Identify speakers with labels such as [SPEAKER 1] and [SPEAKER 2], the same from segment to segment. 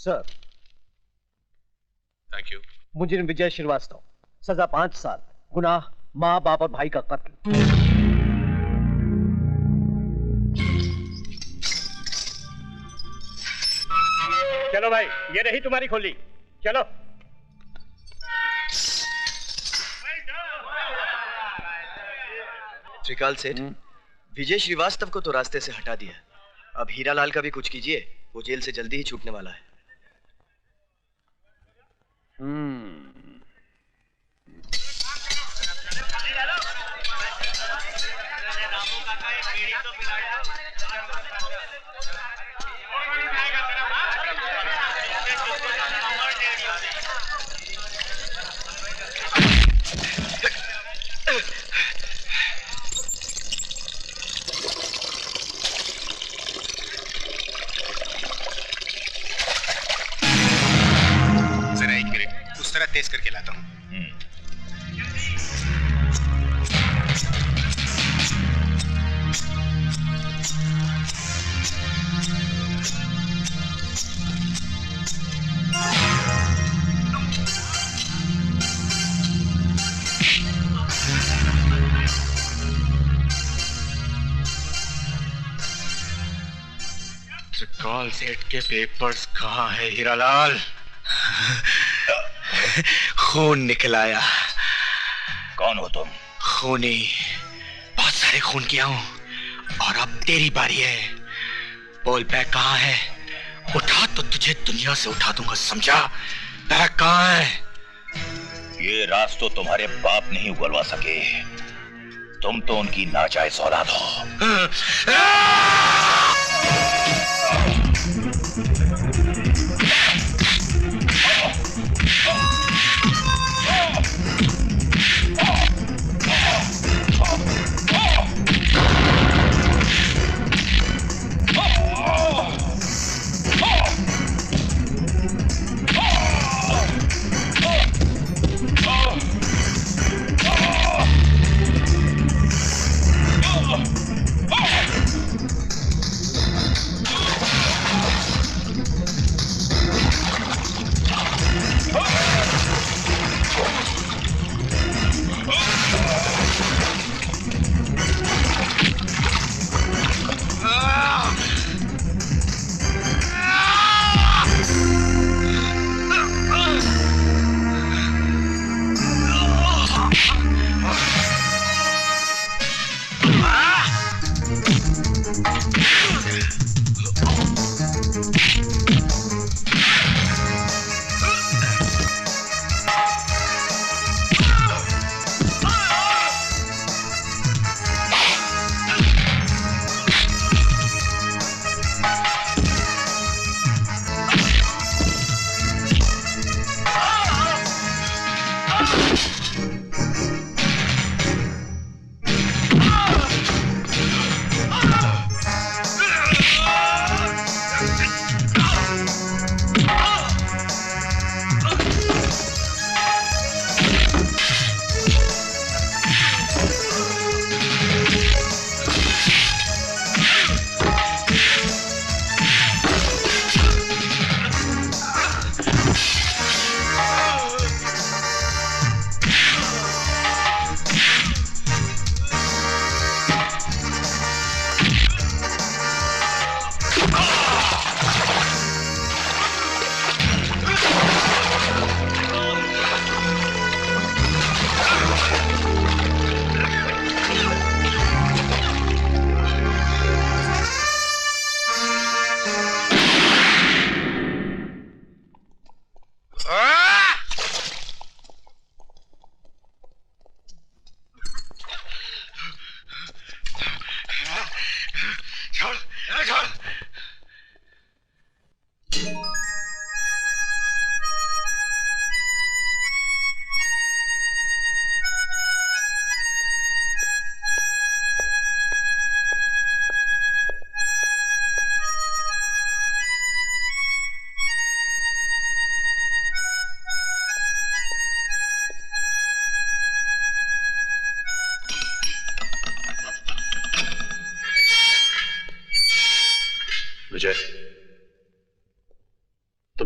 [SPEAKER 1] Sir.
[SPEAKER 2] Thank you.
[SPEAKER 1] मुंजिन विजय श्रीवास्तव, सजा 5 साल, गुनाह माँ बाप और भाई का कत्ल। चलो भाई, ये रही तुम्हारी खोली, चलो।
[SPEAKER 3] त्रिकाल सेठ, विजय श्रीवास्तव को तो रास्ते से हटा दिया, अब हीरालाल का भी कुछ कीजिए, वो जेल से जल्दी ही छूटने वाला है।
[SPEAKER 4] तेज करके लाता हूँ।
[SPEAKER 5] त्रिकाल सेठ के पेपर्स कहाँ है हीरालाल? खून निकल आया।
[SPEAKER 4] कौन हो तुम?
[SPEAKER 5] खूनी, बहुत सारे खून किया हूं और अब तेरी बारी है। बोल बैग कहाँ है? उठा तो तुझे दुनिया से उठा दूंगा, समझा? बैग कहाँ है?
[SPEAKER 4] ये राज तो तुम्हारे बाप नहीं उगलवा सके, तुम तो उनकी नाजायज औलाद हो।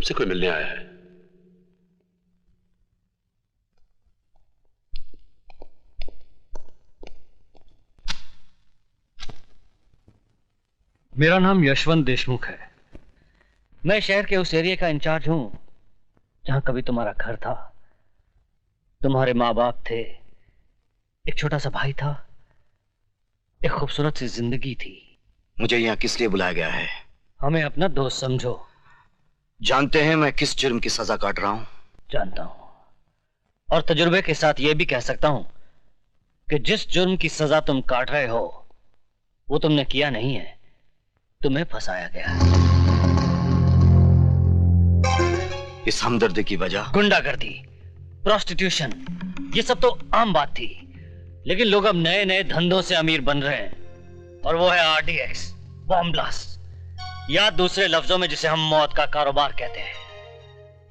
[SPEAKER 2] हमसे कोई मिलने आया है।
[SPEAKER 1] मेरा नाम यशवंत देशमुख है। मैं शहर के उस एरिया का इंचार्ज हूं जहां कभी तुम्हारा घर था, तुम्हारे माँ बाप थे, एक छोटा सा भाई था, एक खूबसूरत सी जिंदगी थी।
[SPEAKER 3] मुझे यहाँ किस लिए बुलाया गया है?
[SPEAKER 1] हमें अपना दोस्त समझो।
[SPEAKER 3] जानते हैं मैं किस जुर्म की सजा काट रहा हूं?
[SPEAKER 1] जानता हूं, और तजुर्बे के साथ यह भी कह सकता हूं कि जिस जुर्म की सजा तुम काट रहे हो वो तुमने किया नहीं है, तुम्हें फंसाया गया है।
[SPEAKER 3] इस हमदर्दी की वजह?
[SPEAKER 1] गुंडागर्दी, प्रोस्टिट्यूशन, ये सब तो आम बात थी, लेकिन लोग अब नए नए धंधों से अमीर बन रहे हैं, और वो है आरडीएक्स, बॉम्ब ब्लास्ट, या दूसरे लफ्जों में जिसे हम मौत का कारोबार कहते हैं।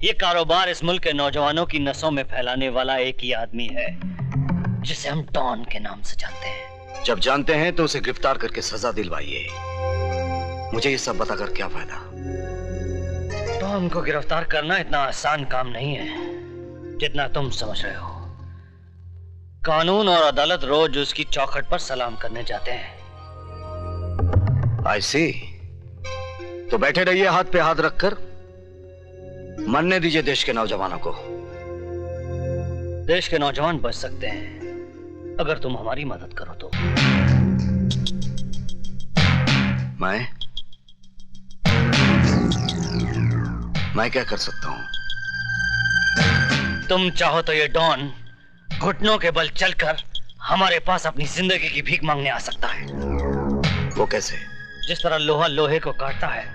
[SPEAKER 1] ये कारोबार इस मुल्क के नौजवानों की नसों में फैलाने वाला एक ही आदमी है जिसे हम डॉन के नाम से जानते हैं।
[SPEAKER 3] जब जानते हैं तो उसे गिरफ्तार करके सजा दिलवाइए। मुझे ये सब बताकर क्या फायदा?
[SPEAKER 1] डॉन को गिरफ्तार करना इतना आसान काम नहीं है जितना तुम समझ रहे हो। कानून और अदालत रोज उसकी चौखट पर सलाम करने जाते हैं।
[SPEAKER 3] I see। तो बैठे रहिए हाथ पे हाथ रखकर, मरने दीजिए देश के नौजवानों को।
[SPEAKER 1] देश के नौजवान बच सकते हैं अगर तुम हमारी मदद करो तो।
[SPEAKER 3] मैं क्या कर सकता हूं?
[SPEAKER 1] तुम चाहो तो ये डॉन घुटनों के बल चलकर हमारे पास अपनी जिंदगी की भीख मांगने आ सकता है।
[SPEAKER 3] वो कैसे?
[SPEAKER 1] जिस तरह लोहा लोहे को काटता है,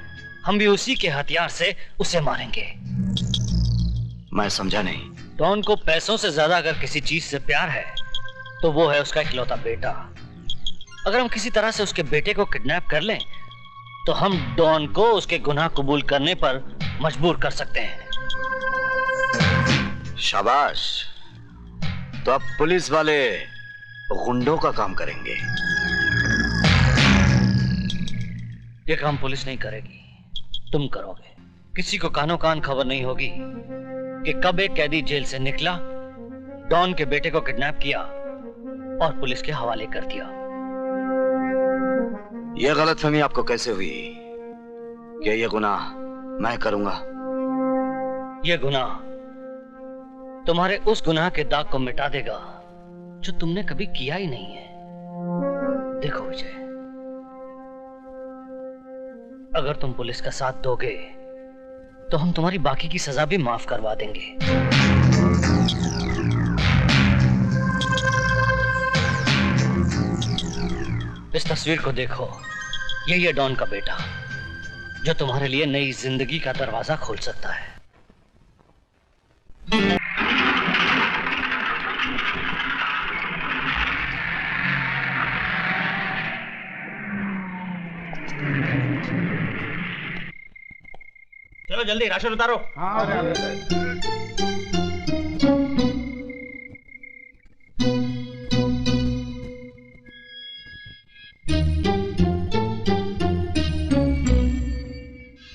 [SPEAKER 1] हम भी उसी के हथियार से उसे मारेंगे।
[SPEAKER 3] मैं समझा नहीं।
[SPEAKER 1] डॉन को पैसों से ज्यादा अगर किसी चीज से प्यार है तो वो है उसका इकलौता बेटा। अगर हम किसी तरह से उसके बेटे को किडनैप कर लें तो हम डॉन को उसके गुनाह कबूल करने पर मजबूर कर सकते हैं।
[SPEAKER 3] शाबाश। तो अब पुलिस वाले गुंडों का काम करेंगे।
[SPEAKER 1] ये काम पुलिस नहीं करेगी, तुम करोगे। किसी को कानो कान खबर नहीं होगी कि कब एक कैदी जेल से निकला, डॉन के बेटे को किडनैप किया और पुलिस के हवाले कर दिया।
[SPEAKER 3] यह गलतफहमी आपको कैसे हुई कि यह गुनाह मैं करूंगा?
[SPEAKER 1] यह गुनाह तुम्हारे उस गुनाह के दाग को मिटा देगा जो तुमने कभी किया ही नहीं है। देखो विजय, अगर तुम पुलिस का साथ दोगे तो हम तुम्हारी बाकी की सजा भी माफ करवा देंगे। इस तस्वीर को देखो, यही है डॉन का बेटा जो तुम्हारे लिए नई जिंदगी का दरवाजा खोल सकता है। चलो जल्दी राशन उतारो।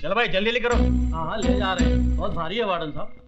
[SPEAKER 1] चलो भाई जल्दी करो। हाँ हाँ ले जा रहे हैं, बहुत भारी है वार्डन साहब।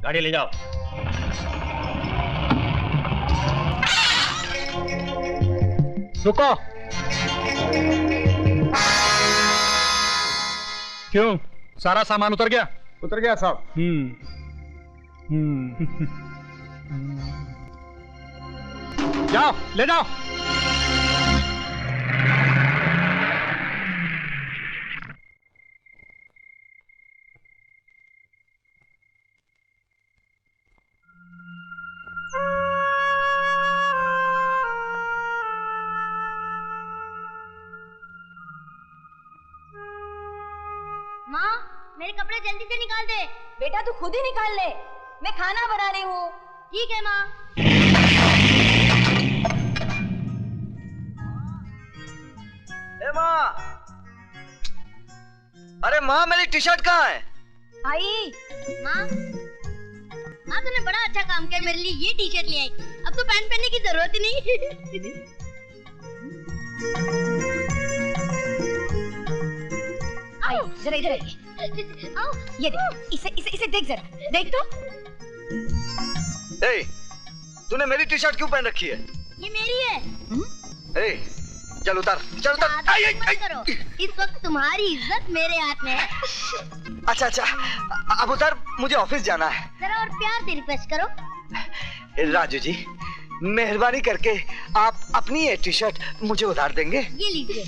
[SPEAKER 1] गाड़ी ले जाओ।
[SPEAKER 2] रुको। क्यों, सारा सामान उतर गया?
[SPEAKER 6] उतर गया साहब।
[SPEAKER 2] जाओ ले जाओ।
[SPEAKER 7] माँ, मेरे कपड़े जल्दी से निकाल दे। बेटा तू खुद ही निकाल ले, मैं खाना बना रही हूँ। ठीक है माँ।
[SPEAKER 3] ए माँ, अरे माँ मेरी टी शर्ट कहाँ है?
[SPEAKER 7] आई माँ, माँ तूने बड़ा अच्छा काम किया, मेरे लिए ये टी शर्ट ले आई। अब तो पैंट पहनने की जरूरत ही नहीं। आई जरा इधर आइए। आओ ये देख, इसे देख जरा, देख तो।
[SPEAKER 3] ए, तूने मेरी टी शर्ट क्यों पहन रखी है?
[SPEAKER 7] ये मेरी है।
[SPEAKER 3] ए, चल उतार, चल उतार।
[SPEAKER 7] मत करो, इस वक्त तुम्हारी इज्जत मेरे हाथ में है।
[SPEAKER 3] अच्छा, अब उतार, मुझे ऑफिस जाना है।
[SPEAKER 7] जरा और प्यार से रिक्वेस्ट करो।
[SPEAKER 3] राजू जी, मेहरबानी करके आप अपनी ये टी शर्ट मुझे उधार देंगे?
[SPEAKER 7] ये लीजिए।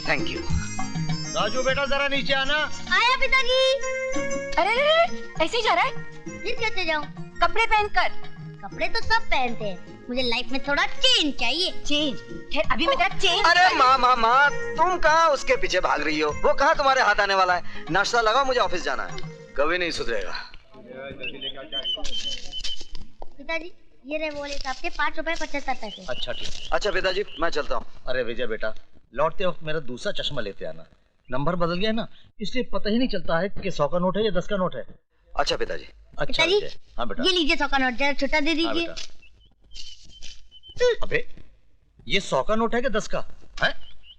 [SPEAKER 3] Thank you.
[SPEAKER 1] राजू बेटा जरा नीचे आना।
[SPEAKER 7] आया पिताजी।
[SPEAKER 8] अरे ऐसे ही जा रहा है?
[SPEAKER 7] फिर कैसे जाऊँ?
[SPEAKER 8] कपड़े पहनकर।
[SPEAKER 7] कपड़े तो सब पहनते हैं, मुझे लाइफ में थोड़ा चेंज चाहिए।
[SPEAKER 8] चेंज? खैर अभी मैं तेरा चेंज।
[SPEAKER 3] अरे माँ, तुम कहाँ उसके पीछे भाग रही हो? वो कहाँ तुम्हारे हाथ आने वाला है? नाश्ता लगाओ, मुझे ऑफिस जाना है। कभी नहीं सुधरेगा।
[SPEAKER 7] पिताजी ये रहे वॉलेट आपके, 5 रुपए 75 पैसे।
[SPEAKER 1] अच्छा ठीक।
[SPEAKER 3] अच्छा पिताजी, मैं चलता हूँ।
[SPEAKER 1] अरे विजय बेटा, लौटते वक्त मेरा दूसरा चश्मा लेते आना। नंबर बदल गया ना, इसलिए पता ही नहीं चलता है कि 100 का नोट है या 10 का नोट है।
[SPEAKER 3] अच्छा पिताजी।
[SPEAKER 1] अच्छा
[SPEAKER 7] पिताजी,
[SPEAKER 1] विजय। हाँ बेटा।
[SPEAKER 7] ये लीजिए 100 का नोट, जरा छोटा दे
[SPEAKER 1] हाँ
[SPEAKER 7] दीजिए।
[SPEAKER 1] बेटा। अबे ये 100 का नोट है कि 10 का है?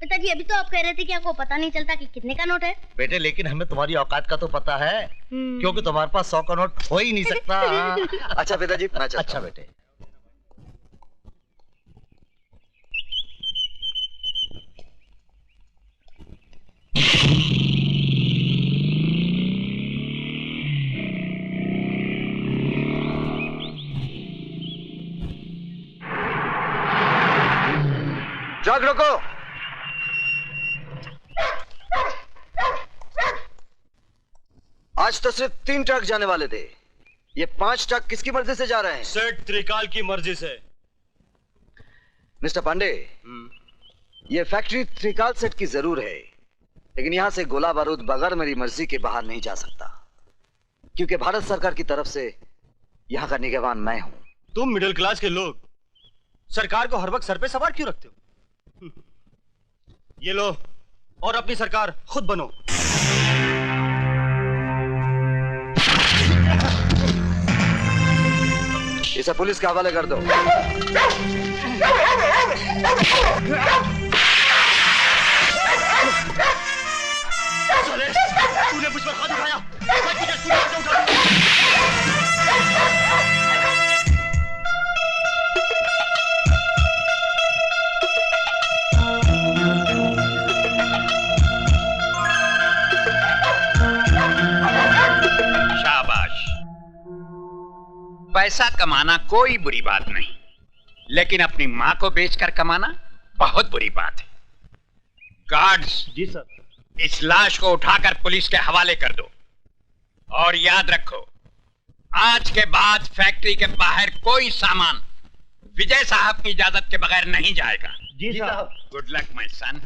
[SPEAKER 7] पिताजी अभी तो आप कह रहे थे कि आपको पता नहीं चलता कि कितने का नोट है।
[SPEAKER 1] बेटे लेकिन हमें तुम्हारी औकात का तो पता है, क्योंकि तुम्हारे पास 100 का नोट हो ही नहीं सकता।
[SPEAKER 3] अच्छा पिताजी, मैं चलता हूँ।
[SPEAKER 1] अच्छा बेटे।
[SPEAKER 3] ट्रक रोको। आज तो सिर्फ 3 ट्रक जाने वाले थे, ये 5 ट्रक किसकी मर्जी से जा रहे हैं?
[SPEAKER 1] सेठ त्रिकाल की मर्जी से।
[SPEAKER 3] मिस्टर पांडे, ये फैक्ट्री त्रिकाल सेठ की जरूर है, लेकिन यहां से गोला बारूद बगैर मेरी मर्जी के बाहर नहीं जा सकता, क्योंकि भारत सरकार की तरफ से यहां का निगरान मैं हूं।
[SPEAKER 1] तुम मिडिल क्लास के लोग सरकार को हर वक्त सर पे सवार क्यों रखते हो? ये लो, और अपनी सरकार खुद बनो।
[SPEAKER 3] इसे पुलिस के हवाले कर दो।
[SPEAKER 1] तूने मुझ पर हाथ उठाया,
[SPEAKER 5] शाबाश। पैसा कमाना कोई बुरी बात नहीं, लेकिन अपनी मां को बेचकर कमाना बहुत बुरी बात है। गार्ड्स,
[SPEAKER 1] जी सर।
[SPEAKER 5] इस लाश को उठाकर पुलिस के हवाले कर दो, और याद रखो आज के बाद फैक्ट्री के बाहर कोई सामान विजय साहब की इजाजत के बगैर नहीं जाएगा।
[SPEAKER 1] जी साहब।
[SPEAKER 5] Good luck my son.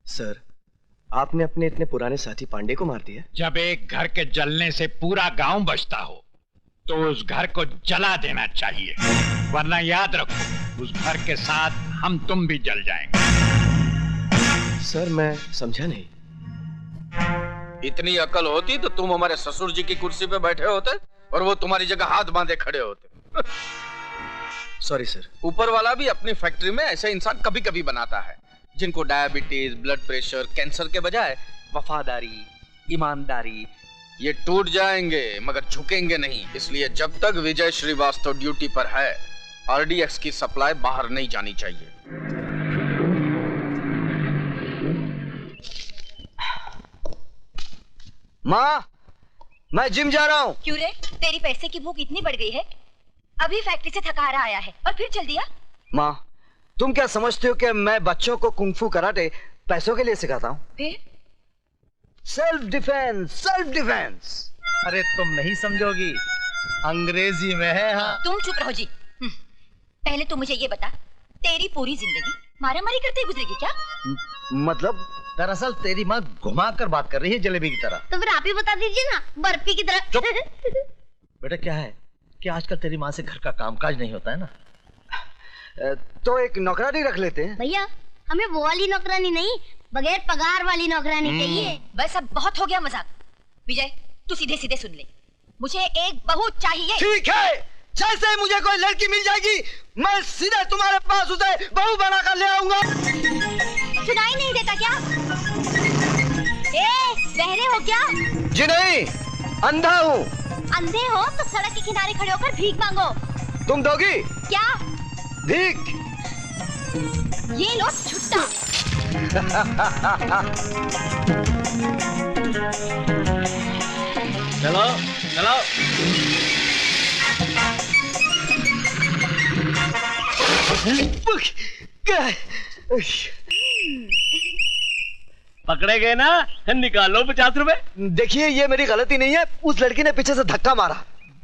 [SPEAKER 6] Sir, आपने अपने इतने पुराने साथी पांडे को मार दिया?
[SPEAKER 5] जब एक घर के जलने से पूरा गांव बचता हो तो उस घर को जला देना चाहिए, वरना याद रखो उस घर के साथ हम तुम भी जल जाएंगे।
[SPEAKER 6] सर मैं समझा नहीं।
[SPEAKER 9] इतनी अकल होती तो तुम हमारे ससुर जी की कुर्सी पे बैठे होते और वो तुम्हारी जगह हाथ बांधे खड़े होते।
[SPEAKER 6] Sorry sir.
[SPEAKER 9] ऊपर वाला भी अपनी फैक्ट्री में ऐसे इंसान कभी कभी बनाता है जिनको डायबिटीज, ब्लड प्रेशर, कैंसर के बजाय वफादारी, ईमानदारी, ये टूट जाएंगे मगर झुकेंगे नहीं। इसलिए जब तक विजय श्रीवास्तव ड्यूटी पर है, आरडीएक्स की सप्लाई बाहर नहीं जानी चाहिए।
[SPEAKER 3] माँ, मैं जिम जा रहा हूँ।
[SPEAKER 8] क्यों रे? तेरी पैसे की भूख इतनी बढ़ गई है? अभी फैक्ट्री से थका हारा आया है और फिर चल दिया।
[SPEAKER 3] माँ, तुम क्या समझते हो कि मैं बच्चों को कुंफू कराटे पैसों के लिए सिखाता हूँ?
[SPEAKER 8] फिर
[SPEAKER 3] सेल्फ डिफेंस, सेल्फ डिफेंस।
[SPEAKER 6] अरे तुम नहीं समझोगी, अंग्रेजी में है। हाँ,
[SPEAKER 8] तुम चुप रहो जी। पहले तो मुझे ये बता, तेरी पूरी जिंदगी मारामारी करते गुजरेगी क्या?
[SPEAKER 3] मतलब?
[SPEAKER 6] दरअसल तेरी माँ घुमा कर बात कर रही है जलेबी की तरह।
[SPEAKER 7] तो फिर आप ही बता दीजिए ना, बर्फी की तरह।
[SPEAKER 6] बेटा क्या है कि आजकल तेरी माँ से घर का कामकाज नहीं होता है ना।
[SPEAKER 3] तो एक नौकरानी रख लेते हैं।
[SPEAKER 7] भैया, हमें वो वाली नौकरानी नहीं, बगैर पगार वाली नौकरानी चाहिए।
[SPEAKER 8] बस अब बहुत हो गया मजाक। विजय, तू सीधे सीधे सुन ले, मुझे एक बहू चाहिए।
[SPEAKER 3] ठीक है, जैसे मुझे कोई लड़की मिल जाएगी, मैं सीधे तुम्हारे पास उसे बहू बनाकर ले आऊंगा।
[SPEAKER 8] सुनाई नहीं देता क्या? बहरे हो क्या?
[SPEAKER 3] जी नहीं, अंधा हूँ।
[SPEAKER 8] अंधे हो तो सड़क के किनारे खड़े होकर भीख मांगो।
[SPEAKER 3] तुम दोगी?
[SPEAKER 8] क्या
[SPEAKER 3] भीख?
[SPEAKER 8] ये लो छुट्टा।
[SPEAKER 1] चलो चलो। पकड़े गए ना, निकालो 50 रुपए।
[SPEAKER 3] देखिए, ये मेरी गलती नहीं है, उस लड़की ने पीछे से धक्का मारा।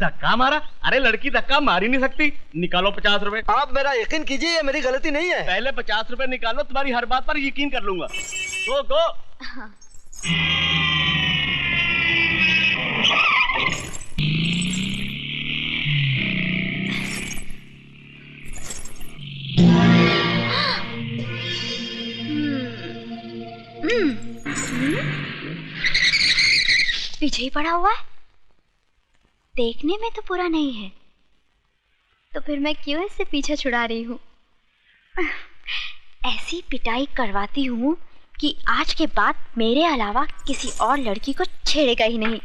[SPEAKER 2] धक्का मारा? अरे लड़की धक्का मार ही नहीं सकती। निकालो 50 रुपए।
[SPEAKER 3] आप मेरा यकीन कीजिए, ये मेरी गलती नहीं है।
[SPEAKER 2] पहले 50 रुपए निकालो, तुम्हारी हर बात पर यकीन कर लूंगा। गो गो।
[SPEAKER 7] पीछे ही पड़ा हुआ है, देखने में तो पूरा नहीं है, तो फिर मैं क्यों इससे पीछा छुड़ा रही हूँ? ऐसी पिटाई करवाती हूँ कि आज के बाद मेरे अलावा किसी और लड़की को छेड़ेगा ही नहीं।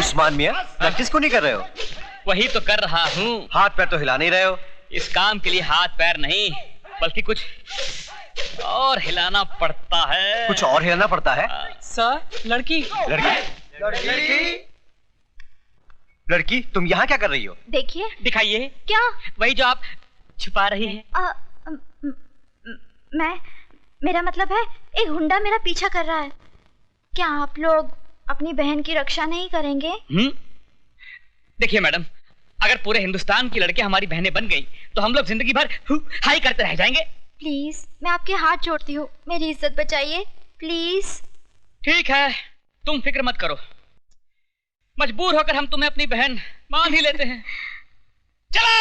[SPEAKER 6] उस्मान मियां, प्रैक्टिस को नहीं कर रहे हो?
[SPEAKER 1] वही तो कर रहा हूँ।
[SPEAKER 6] हाथ पैर तो हिला नहीं रहे हो।
[SPEAKER 1] इस काम के लिए हाथ पैर नहीं, बल्कि कुछ और हिलाना पड़ता है।
[SPEAKER 6] कुछ और हिलाना पड़ता है?
[SPEAKER 1] सर, लड़की
[SPEAKER 6] लड़की, तुम यहाँ क्या कर रही हो?
[SPEAKER 7] देखिए।
[SPEAKER 1] दिखाइए।
[SPEAKER 7] क्या?
[SPEAKER 1] वही जो आप छुपा रही हैं।
[SPEAKER 7] मेरा मतलब है, एक गुंडा मेरा पीछा कर रहा है। क्या आप लोग अपनी बहन की रक्षा नहीं करेंगे?
[SPEAKER 1] देखिए मैडम, अगर पूरे हिंदुस्तान की लड़कियां हमारी बहनें बन गई तो हम लोग जिंदगी भर हाई करते रह जाएंगे।
[SPEAKER 7] प्लीज, मैं आपके हाथ जोड़ती हूँ, मेरी इज्जत बचाइए प्लीज।
[SPEAKER 1] ठीक है, तुम फिक्र मत करो, मजबूर होकर हम तुम्हें अपनी बहन मान ही लेते हैं। चलो।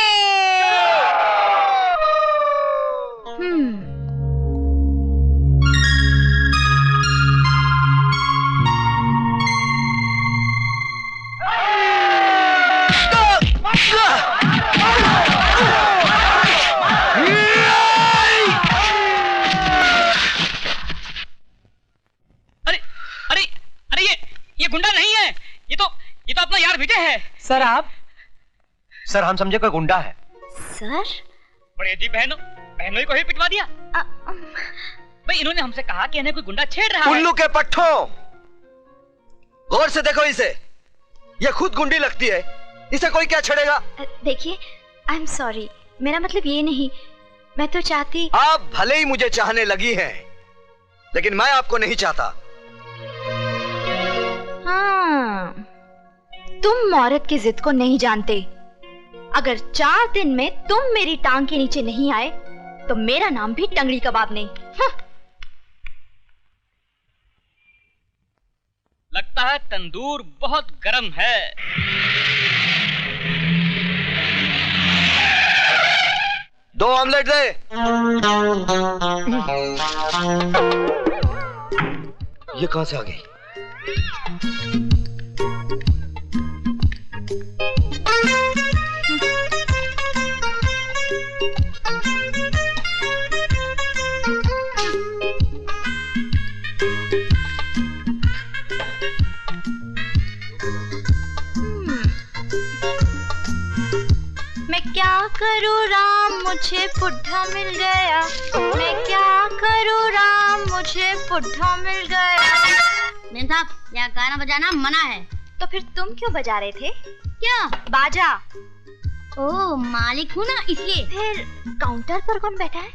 [SPEAKER 1] ये गुंडा नहीं है, ये तो अपना यार विजय है।
[SPEAKER 6] सर आप? सर हम समझे कोई गुंडा है।
[SPEAKER 7] सर?
[SPEAKER 1] बड़े जी, बहनों को ही पिटवा दिया। भाई इन्होंने हमसे कहा कि इन्हें कोई गुंडा छेड़ रहा है।
[SPEAKER 3] उल्लू के पट्टों, गौर से देखो इसे, ये खुद गुंडी लगती है, इसे कोई क्या छेड़ेगा?
[SPEAKER 7] देखिए, आई एम सॉरी, मेरा मतलब ये नहीं, मैं तो चाहती।
[SPEAKER 3] आप भले ही मुझे चाहने लगी हैं, लेकिन मैं आपको नहीं चाहता।
[SPEAKER 7] हाँ, तुम औरत की जिद को नहीं जानते। अगर 4 दिन में तुम मेरी टांग के नीचे नहीं आए तो मेरा नाम भी टंगड़ी कबाब नहीं। हाँ।
[SPEAKER 2] लगता है तंदूर बहुत गर्म है।
[SPEAKER 3] दो ऑमलेट दे। ये कहां से आ गई?
[SPEAKER 7] मैं क्या करूँ राम मुझे बुढ़ा मिल गया, मैं क्या करूँ राम मुझे बुढ़ा मिल गया।
[SPEAKER 8] मेम साहब, यहाँ गाना बजाना मना है।
[SPEAKER 7] तो फिर तुम क्यों बजा रहे थे?
[SPEAKER 8] क्या?
[SPEAKER 7] बाजा।
[SPEAKER 8] ओ, मालिक हूँ ना इसलिए।
[SPEAKER 7] फिर काउंटर पर कौन बैठा है?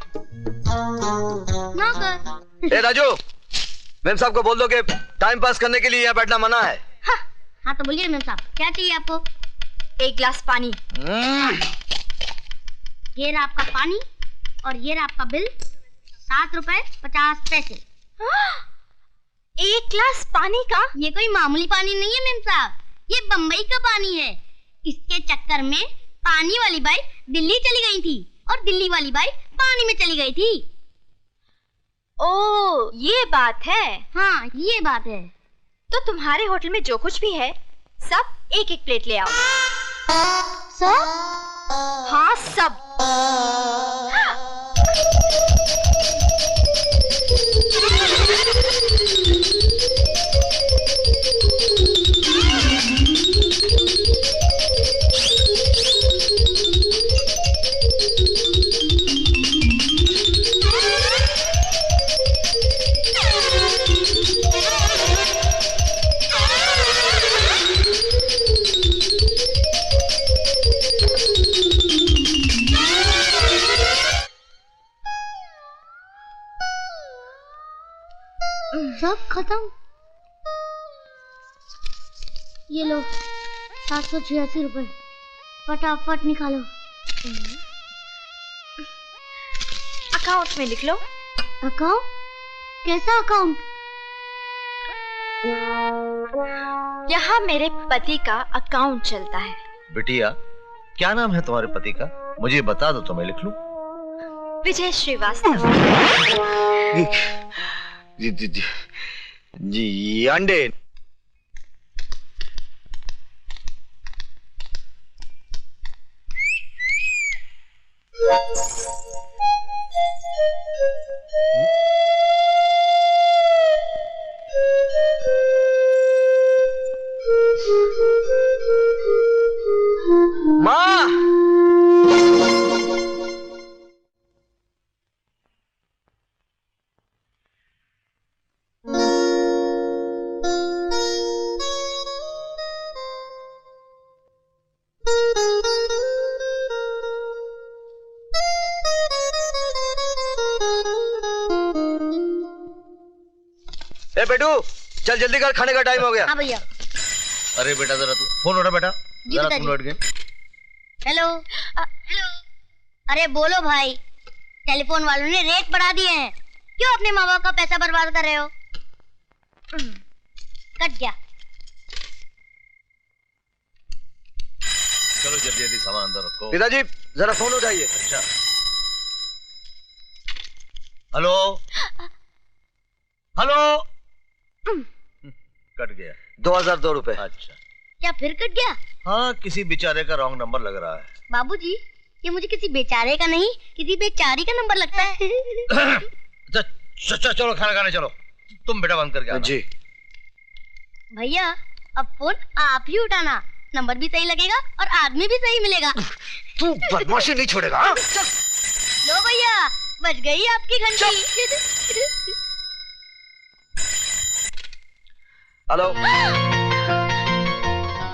[SPEAKER 8] नौकर।
[SPEAKER 3] ए राजू, मेम साहब को बोल दो कि टाइम पास करने के लिए यहाँ बैठना मना है।
[SPEAKER 8] हाँ तो बोलिए मेम साहब, क्या चाहिए आपको?
[SPEAKER 7] एक गिलास पानी।
[SPEAKER 8] ये रहा आपका पानी और ये रहा आपका बिल, 7 रुपए 50 पैसे।
[SPEAKER 7] एक गिलास पानी का?
[SPEAKER 8] ये कोई मामूली पानी नहीं है मेम साहब, ये बम्बई का पानी है। इसके चक्कर में पानी वाली बाई दिल्ली चली गई थी और दिल्ली वाली बाई पानी में चली गई थी।
[SPEAKER 7] ओ, ये बात है।
[SPEAKER 8] हाँ, ये बात है।
[SPEAKER 7] तो तुम्हारे होटल में जो कुछ भी है सब एक एक प्लेट ले आओ।
[SPEAKER 8] सब?
[SPEAKER 7] हाँ, सब।
[SPEAKER 8] सब खत्म। ये लो 786 रुपए, फटाफट निकालो।
[SPEAKER 7] अकाउंट में लिख लो।
[SPEAKER 8] अकाउंट? कैसा अकाउंट?
[SPEAKER 7] यहाँ मेरे पति का अकाउंट चलता है।
[SPEAKER 6] बिटिया, क्या नाम है तुम्हारे पति का? मुझे बता दो तो मैं लिख लूं।
[SPEAKER 7] विजय श्रीवास्तव।
[SPEAKER 3] जी अंडे। माँ, ए बेटू, चल जल्दी कर, खाने का टाइम हो गया।
[SPEAKER 8] हाँ भैया।
[SPEAKER 6] अरे बेटा जरा तू फोन उठा बेटा,
[SPEAKER 8] जी
[SPEAKER 6] जरा
[SPEAKER 8] पिताजी।
[SPEAKER 6] तुम लौट गए।
[SPEAKER 8] हेलो। हेलो। अरे बोलो भाई, टेलीफोन वालों ने रेट बढ़ा दिए हैं, क्यों अपने माँ बाप का पैसा बर्बाद कर रहे हो? कट गया।
[SPEAKER 6] चलो जल्दी जल्दी सामान अंदर रखो।
[SPEAKER 3] पिताजी जरा फोन उठाइए।
[SPEAKER 6] अच्छा, हेलो हेलो। कट गया।
[SPEAKER 3] 2002 रुपए।
[SPEAKER 6] अच्छा,
[SPEAKER 8] क्या फिर कट गया?
[SPEAKER 6] हाँ किसी बेचारे का रॉन्ग नंबर लग रहा है।
[SPEAKER 8] बाबूजी, ये मुझे किसी बेचारे का नहीं, किसी बेचारी का नंबर लगता है।
[SPEAKER 6] चलो खाना खाने चलो। तुम बेटा बंद करके आना।
[SPEAKER 3] जी
[SPEAKER 8] भैया, अब फोन आप ही उठाना, नंबर भी सही लगेगा और आदमी भी सही मिलेगा।
[SPEAKER 3] तू बदमाशी नहीं छोड़ेगा। हाँ?
[SPEAKER 8] लो भैया, बज गई आपकी घंटी।
[SPEAKER 3] हेलो।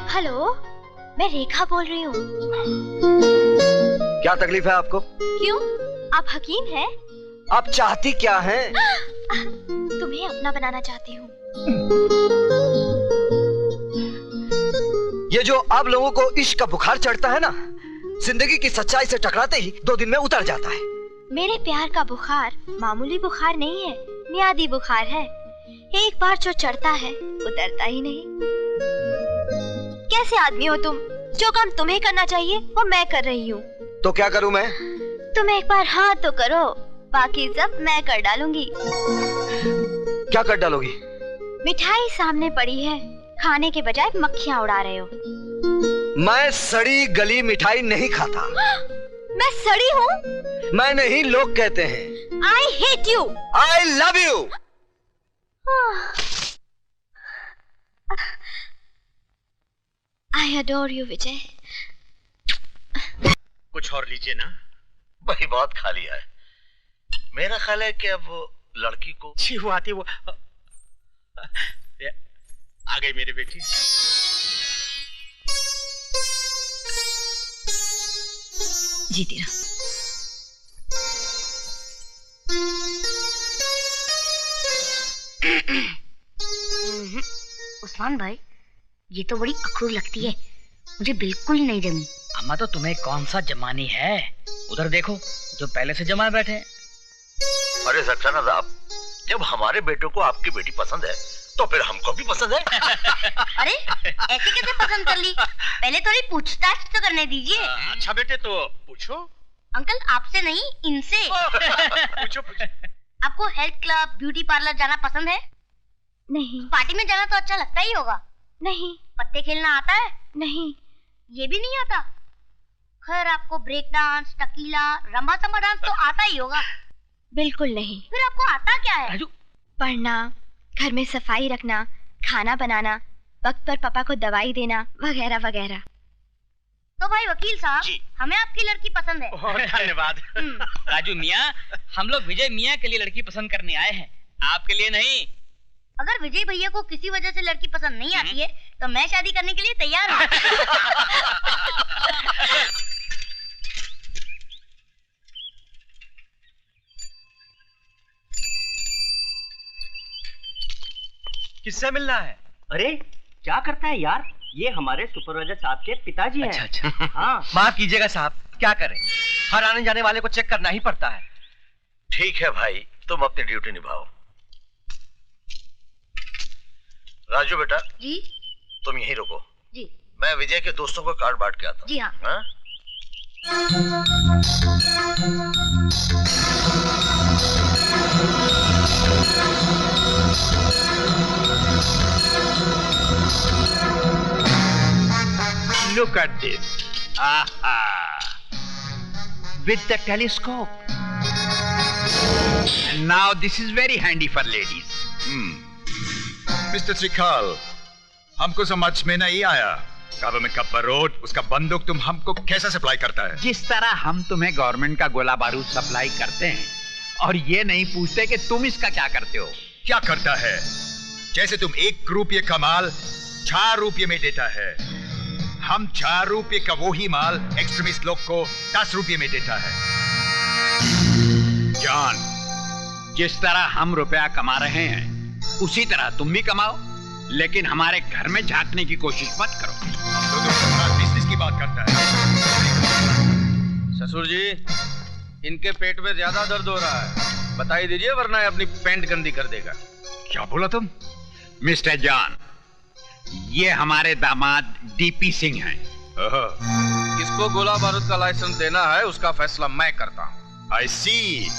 [SPEAKER 7] हेलो, मैं रेखा बोल रही हूँ।
[SPEAKER 3] क्या तकलीफ है आपको?
[SPEAKER 7] क्यों, आप हकीम हैं?
[SPEAKER 3] आप चाहती क्या हैं?
[SPEAKER 7] तुम्हें अपना बनाना चाहती हूँ।
[SPEAKER 3] ये जो आप लोगों को इश्क का बुखार चढ़ता है ना, जिंदगी की सच्चाई से टकराते ही 2 दिन में उतर जाता है।
[SPEAKER 7] मेरे प्यार का बुखार मामूली बुखार नहीं है, मियादी बुखार है। एक बार जो चढ़ता है उतरता ही नहीं। कैसे आदमी हो तुम? जो काम तुम्हें करना चाहिए वो मैं कर रही हूँ।
[SPEAKER 3] तो क्या करूं मैं?
[SPEAKER 7] तुम एक बार हाँ तो करो, बाकी सब मैं कर डालूंगी।
[SPEAKER 3] क्या कर डालोगी?
[SPEAKER 7] मिठाई सामने पड़ी है, खाने के बजाय मक्खियाँ उड़ा रहे हो।
[SPEAKER 3] मैं सड़ी गली मिठाई नहीं खाता।
[SPEAKER 7] मैं सड़ी हूँ?
[SPEAKER 3] मैं नहीं, लोग कहते हैं।
[SPEAKER 7] I hate you.
[SPEAKER 3] I love you.
[SPEAKER 7] I adore you, विजय।
[SPEAKER 6] कुछ और लीजिए ना, वही बहुत खा लिया है। मेरा ख्याल है कि अब वो लड़की को छी वो आती वो आ गई मेरी बेटी।
[SPEAKER 7] जीती रहो।
[SPEAKER 8] उस्मान भाई, ये तो बड़ी अखरू लगती है, मुझे बिल्कुल नहीं जमी।
[SPEAKER 1] अम्मा तो तुम्हें कौन सा जमानी है? उधर देखो, जो पहले से जमाए बैठे हैं।
[SPEAKER 6] अरे सक्सेना साहब, जब हमारे बेटों को आपकी बेटी पसंद है तो फिर हमको भी पसंद है।
[SPEAKER 8] अरे ऐसे कैसे पसंद कर ली? पहले थोड़ी पूछताछ तो करने दीजिए।
[SPEAKER 6] अच्छा बेटे, तो पूछो।
[SPEAKER 8] अंकल आपसे नहीं, इनसे।
[SPEAKER 6] पूछो पूछो।
[SPEAKER 8] आपको हेल्थ क्लब, ब्यूटी पार्लर जाना पसंद है?
[SPEAKER 7] नहीं।
[SPEAKER 8] पार्टी में जाना तो अच्छा लगता ही होगा।
[SPEAKER 7] नहीं।
[SPEAKER 8] पत्ते खेलना आता है?
[SPEAKER 7] नहीं।
[SPEAKER 8] ये भी नहीं आता? खैर आपको break dance, tequila, rumba samba dance तो आता ही होगा।
[SPEAKER 7] बिल्कुल नहीं।
[SPEAKER 8] फिर आपको आता क्या है?
[SPEAKER 7] पढ़ना, घर में सफाई रखना, खाना बनाना, वक्त पर पापा को दवाई देना, वगैरह वगैरह।
[SPEAKER 8] तो भाई वकील साहब, हमें आपकी लड़की पसंद है।
[SPEAKER 6] धन्यवाद।
[SPEAKER 1] राजू मियाँ, हम लोग विजय मियाँ के लिए लड़की पसंद करने आए हैं, आपके लिए नहीं।
[SPEAKER 8] अगर विजय भैया को किसी वजह से लड़की पसंद नहीं आती है तो मैं शादी करने के लिए तैयार हूँ।
[SPEAKER 6] किससे मिलना है?
[SPEAKER 10] अरे क्या करता है यार, ये हमारे सुपरवाइजर साहब के पिताजी हैं।
[SPEAKER 6] अच्छा अच्छा।
[SPEAKER 10] हाँ।
[SPEAKER 6] माफ कीजिएगा साहब, क्या करें, हर आने जाने वाले को चेक करना ही पड़ता है। ठीक है भाई, तुम अपनी ड्यूटी निभाओ। राजू बेटा
[SPEAKER 8] जी।
[SPEAKER 6] तुम यहीं रुको
[SPEAKER 8] जी।
[SPEAKER 6] मैं विजय के दोस्तों को कार्ड बांट के आता हूँ।
[SPEAKER 8] जी हाँ।
[SPEAKER 6] हाँ?
[SPEAKER 5] Look at this. Aha. With the telescope. And now this is very handy for ladies.
[SPEAKER 4] Mister त्रिकाल, हमको समझ में नहीं आया, गवर्नमेंट का बारूद, उसका बंदूक तुम हमको कैसे सप्लाई करता है?
[SPEAKER 5] जिस तरह हम तुम्हें गवर्नमेंट का गोला बारूद सप्लाई करते हैं और ये नहीं पूछते कि तुम इसका क्या करते हो।
[SPEAKER 4] क्या करता है? जैसे तुम 1 रुपये का माल 4 रुपये में देता है, हम 4 रुपये का वही माल एक्सट्रीमिस्ट लोग को 10 रुपये में देता है।
[SPEAKER 5] जॉन, जिस तरह हम रुपया कमा रहे हैं उसी तरह तुम भी कमाओ, लेकिन हमारे घर में झांकने की कोशिश मत करो।
[SPEAKER 4] तो तुम बिजनेस की बात करता है।
[SPEAKER 9] ससुर जी, इनके पेट में ज्यादा दर्द हो रहा है, बताई दीजिए वरना ये अपनी पैंट गंदी कर देगा।
[SPEAKER 5] क्या बोला तुम? मिस्टर जॉन, ये हमारे दामाद डीपी सिंह हैं।
[SPEAKER 9] किसको गोला बारूद का लाइसेंस देना है उसका फैसला मैं करता हूँ।
[SPEAKER 4] आई सी,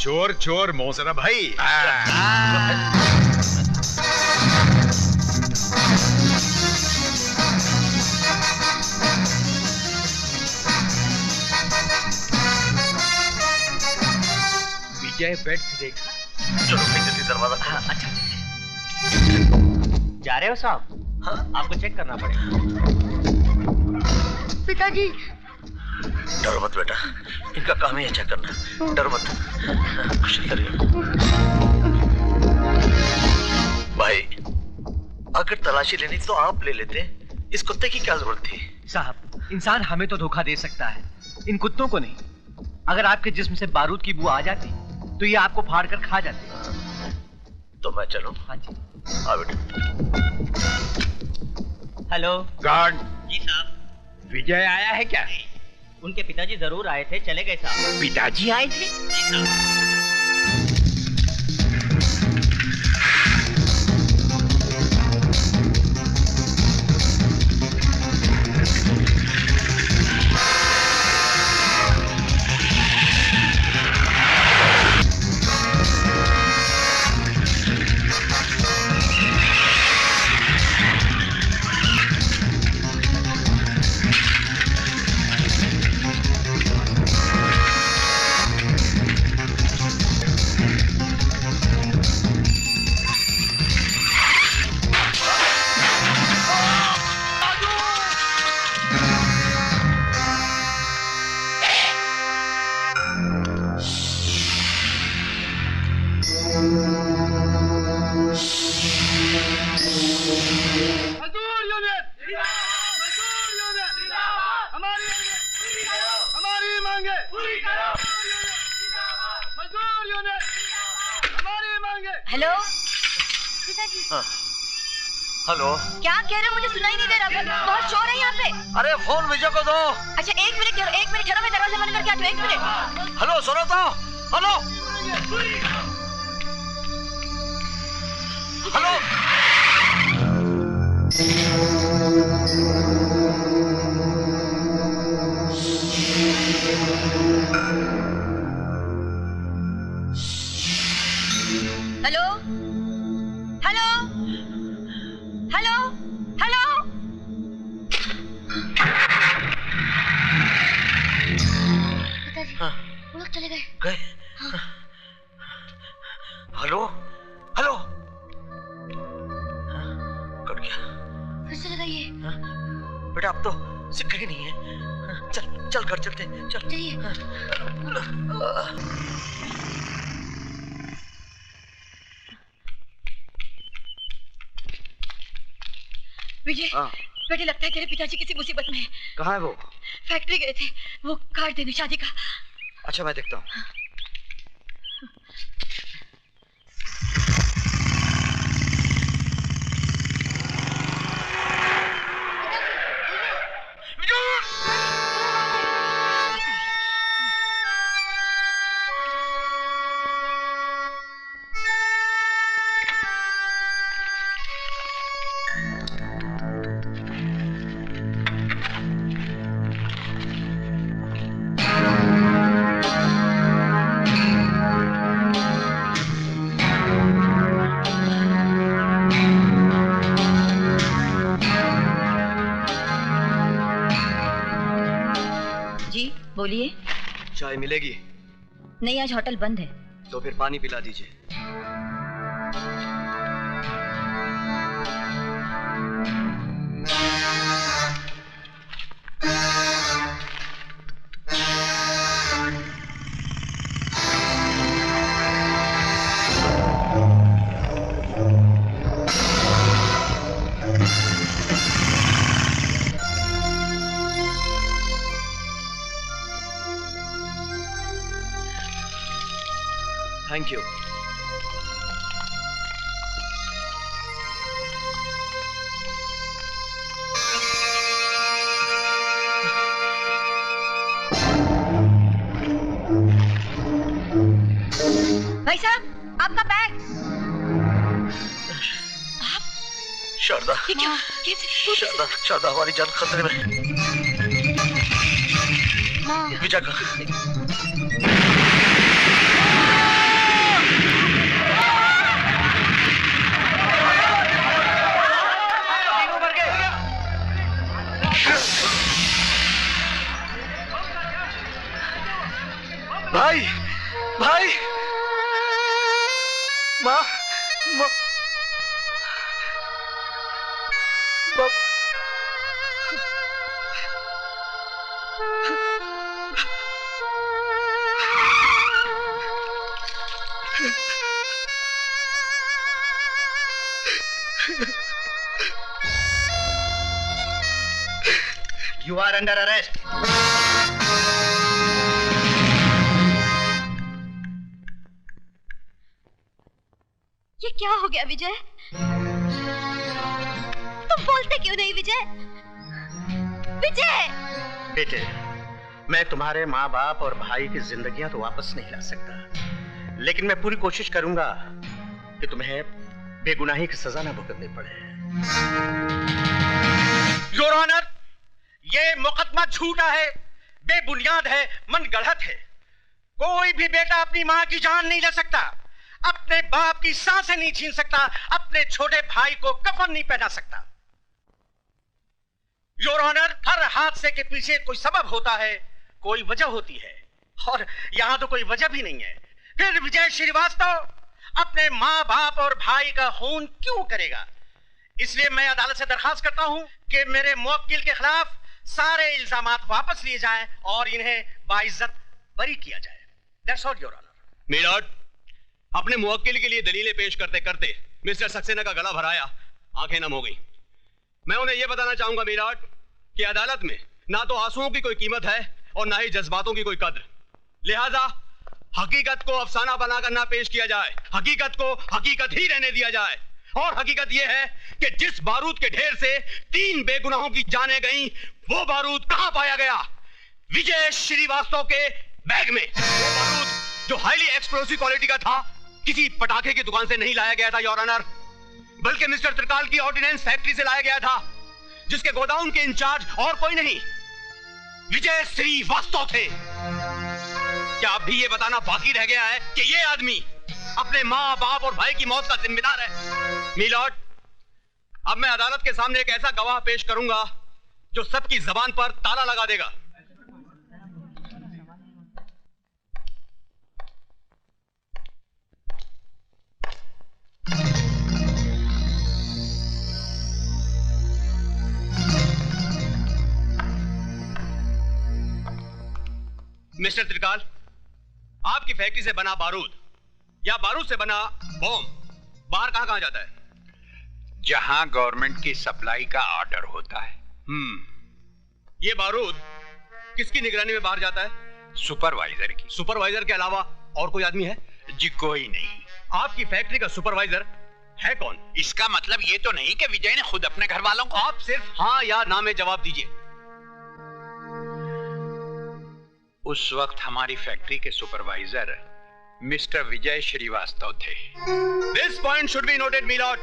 [SPEAKER 4] चोर चोर मोसरा भाई।
[SPEAKER 5] विजय बेड से देखा।
[SPEAKER 6] चलो जल्दी दरवाजा।
[SPEAKER 1] हाँ, अच्छा।
[SPEAKER 10] जा रहे हो साहब? हाँ? आपको चेक करना पड़ेगा।
[SPEAKER 8] पिताजी।
[SPEAKER 6] डरो मत बेटा, इनका काम ही है चेक करना, डरो मत। कुछ नहीं करेगा भाई। अगर तलाशी लेनी तो आप ले लेते, इस कुत्ते की क्या जरूरत थी?
[SPEAKER 11] साहब, इंसान हमें तो धोखा दे सकता है, इन कुत्तों को नहीं। अगर आपके जिस्म से बारूद की बू आ जाती तो ये आपको फाड़ कर खा जाते।
[SPEAKER 6] तो मैं चलूं?
[SPEAKER 11] हाँ जी।
[SPEAKER 6] हाँ बेटा।
[SPEAKER 10] Hello
[SPEAKER 5] guard.
[SPEAKER 10] जी साहब।
[SPEAKER 5] विजय आया है क्या?
[SPEAKER 10] उनके पिताजी जरूर आए थे, चले गए साहब।
[SPEAKER 5] पिताजी आए थे?
[SPEAKER 10] जी साहब।
[SPEAKER 2] मांगे पूरी करो। मजदूर यूनियन हमारी मांगे।
[SPEAKER 7] हेलो
[SPEAKER 6] पिताजी। हेलो।
[SPEAKER 7] क्या कह रहे हो? मुझे सुनाई नहीं दे रहा। बहुत शोर है यहाँ पे।
[SPEAKER 6] अरे फोन विजय को दो।
[SPEAKER 7] अच्छा एक मिनट ठहरो, मैं दरवाजा बंद करके आती हूँ। 1 मिनट।
[SPEAKER 6] हेलो सुनो तो। Hello hello.
[SPEAKER 7] Hello hello hello hello.
[SPEAKER 8] पिताजी
[SPEAKER 6] हाँ।
[SPEAKER 8] वो लोग चले गए।
[SPEAKER 6] गए? Hello hello. कट गया।
[SPEAKER 8] फिर से लगाइए।
[SPEAKER 6] बेटा अब तो सिक्का ही नहीं है। चल चल घर चलते चल।
[SPEAKER 8] चलिए।
[SPEAKER 7] विजय बेटे लगता है तेरे पिताजी किसी मुसीबत में है।
[SPEAKER 3] कहाँ है वो?
[SPEAKER 7] फैक्ट्री गए थे, वो कार्ड देने शादी का।
[SPEAKER 3] अच्छा मैं देखता हूँ।
[SPEAKER 7] बोलिए।
[SPEAKER 11] चाय मिलेगी?
[SPEAKER 7] नहीं, आज होटल बंद है।
[SPEAKER 11] तो फिर पानी पिला दीजिए। Thank you.
[SPEAKER 7] भाई साहब आपका बैग।
[SPEAKER 6] आप? शारदा।
[SPEAKER 7] ये क्या?
[SPEAKER 6] शारदा शारदा हमारी जान खतरे में। विजय का
[SPEAKER 3] भाई भाई माँ माँ
[SPEAKER 6] You are under arrest.
[SPEAKER 7] ये क्या हो गया विजय? तुम बोलते क्यों नहीं विजय? विजय!
[SPEAKER 6] बेटे, मैं तुम्हारे माँ बाप और भाई की जिंदगियां तो वापस नहीं ला सकता, लेकिन मैं पूरी कोशिश करूंगा कि तुम्हें बेगुनाही की सजा न भुगतनी पड़े। योर ऑनर, ये मुकदमा झूठा है, बेबुनियाद है, मन गढ़ंत है। कोई भी बेटा अपनी माँ की जान नहीं ले सकता, अपने बाप की सांसें नहीं छीन सकता, अपने छोटे भाई को कफन नहीं पहना सकता। योर ऑनर, हर हादसे के पीछे कोई सबब होता है, कोई वजह होती है, और यहां तो कोई वजह भी नहीं है। फिर विजय श्रीवास्तव अपने माँ बाप और भाई का खून क्यों करेगा? इसलिए मैं अदालत से दरखास्त करता हूं कि मेरे मुवक्किल के खिलाफ सारे इल्जामात वापस लिए जाएं और इन्हें बाइज्जत बरी किया जाए। That's all, Your Honor.
[SPEAKER 12] मीराट, अपने मुवक्किल के लिए दलीलें पेश करते करते मिस्टर सक्सेना का गला भराया, आंखें नम हो गई। मैं उन्हें यह बताना चाहूंगा मीराट कि अदालत में ना तो आंसुओं की कोई कीमत है, और ना ही जज्बातों की कोई कद्र। लिहाजा हकीकत को अफसाना बनाकर ना पेश किया जाए, हकीकत को हकीकत ही रहने दिया जाए। और हकीकत यह है कि जिस बारूद के ढेर से 3 बेगुनाहों की जानें गईं, वो बारूद कहां पाया गया? विजय श्रीवास्तव के बैग में। वो बारूद जो हाईली एक्सप्लोसिव क्वालिटी का था, किसी पटाखे की दुकान से नहीं लाया गया था योर ऑनर, बल्कि मिस्टर त्रिकाल की ऑर्डिनेंस फैक्ट्री से लाया गया था, जिसके गोडाउन के इंचार्ज और कोई नहीं, विजय श्रीवास्तव थे। क्या अब भी ये बताना बाकी रह गया है कि ये आदमी अपने माँ बाप और भाई की मौत का जिम्मेदार है? मिलॉर्ड, अब मैं अदालत के सामने एक ऐसा गवाह पेश करूंगा जो सबकी जबान पर ताला लगा देगा। मिस्टर त्रिकाल, आपकी फैक्ट्री से बना बारूद या बारूद से बना बॉम्ब बाहर कहां कहां जाता है?
[SPEAKER 4] जहां गवर्नमेंट की सप्लाई का ऑर्डर होता है।
[SPEAKER 12] ये बारूद किसकी निगरानी में बाहर जाता है?
[SPEAKER 4] सुपरवाइजर की।
[SPEAKER 12] सुपरवाइजर के अलावा और कोई आदमी है?
[SPEAKER 4] जी कोई नहीं।
[SPEAKER 12] आपकी फैक्ट्री का सुपरवाइजर है कौन?
[SPEAKER 4] इसका मतलब ये तो नहीं कि विजय ने खुद अपने घर वालों को।
[SPEAKER 12] आप सिर्फ हाँ या ना में जवाब दीजिए।
[SPEAKER 4] उस वक्त हमारी फैक्ट्री के सुपरवाइजर मिस्टर विजय श्रीवास्तव थे।
[SPEAKER 12] This point should be noted milord,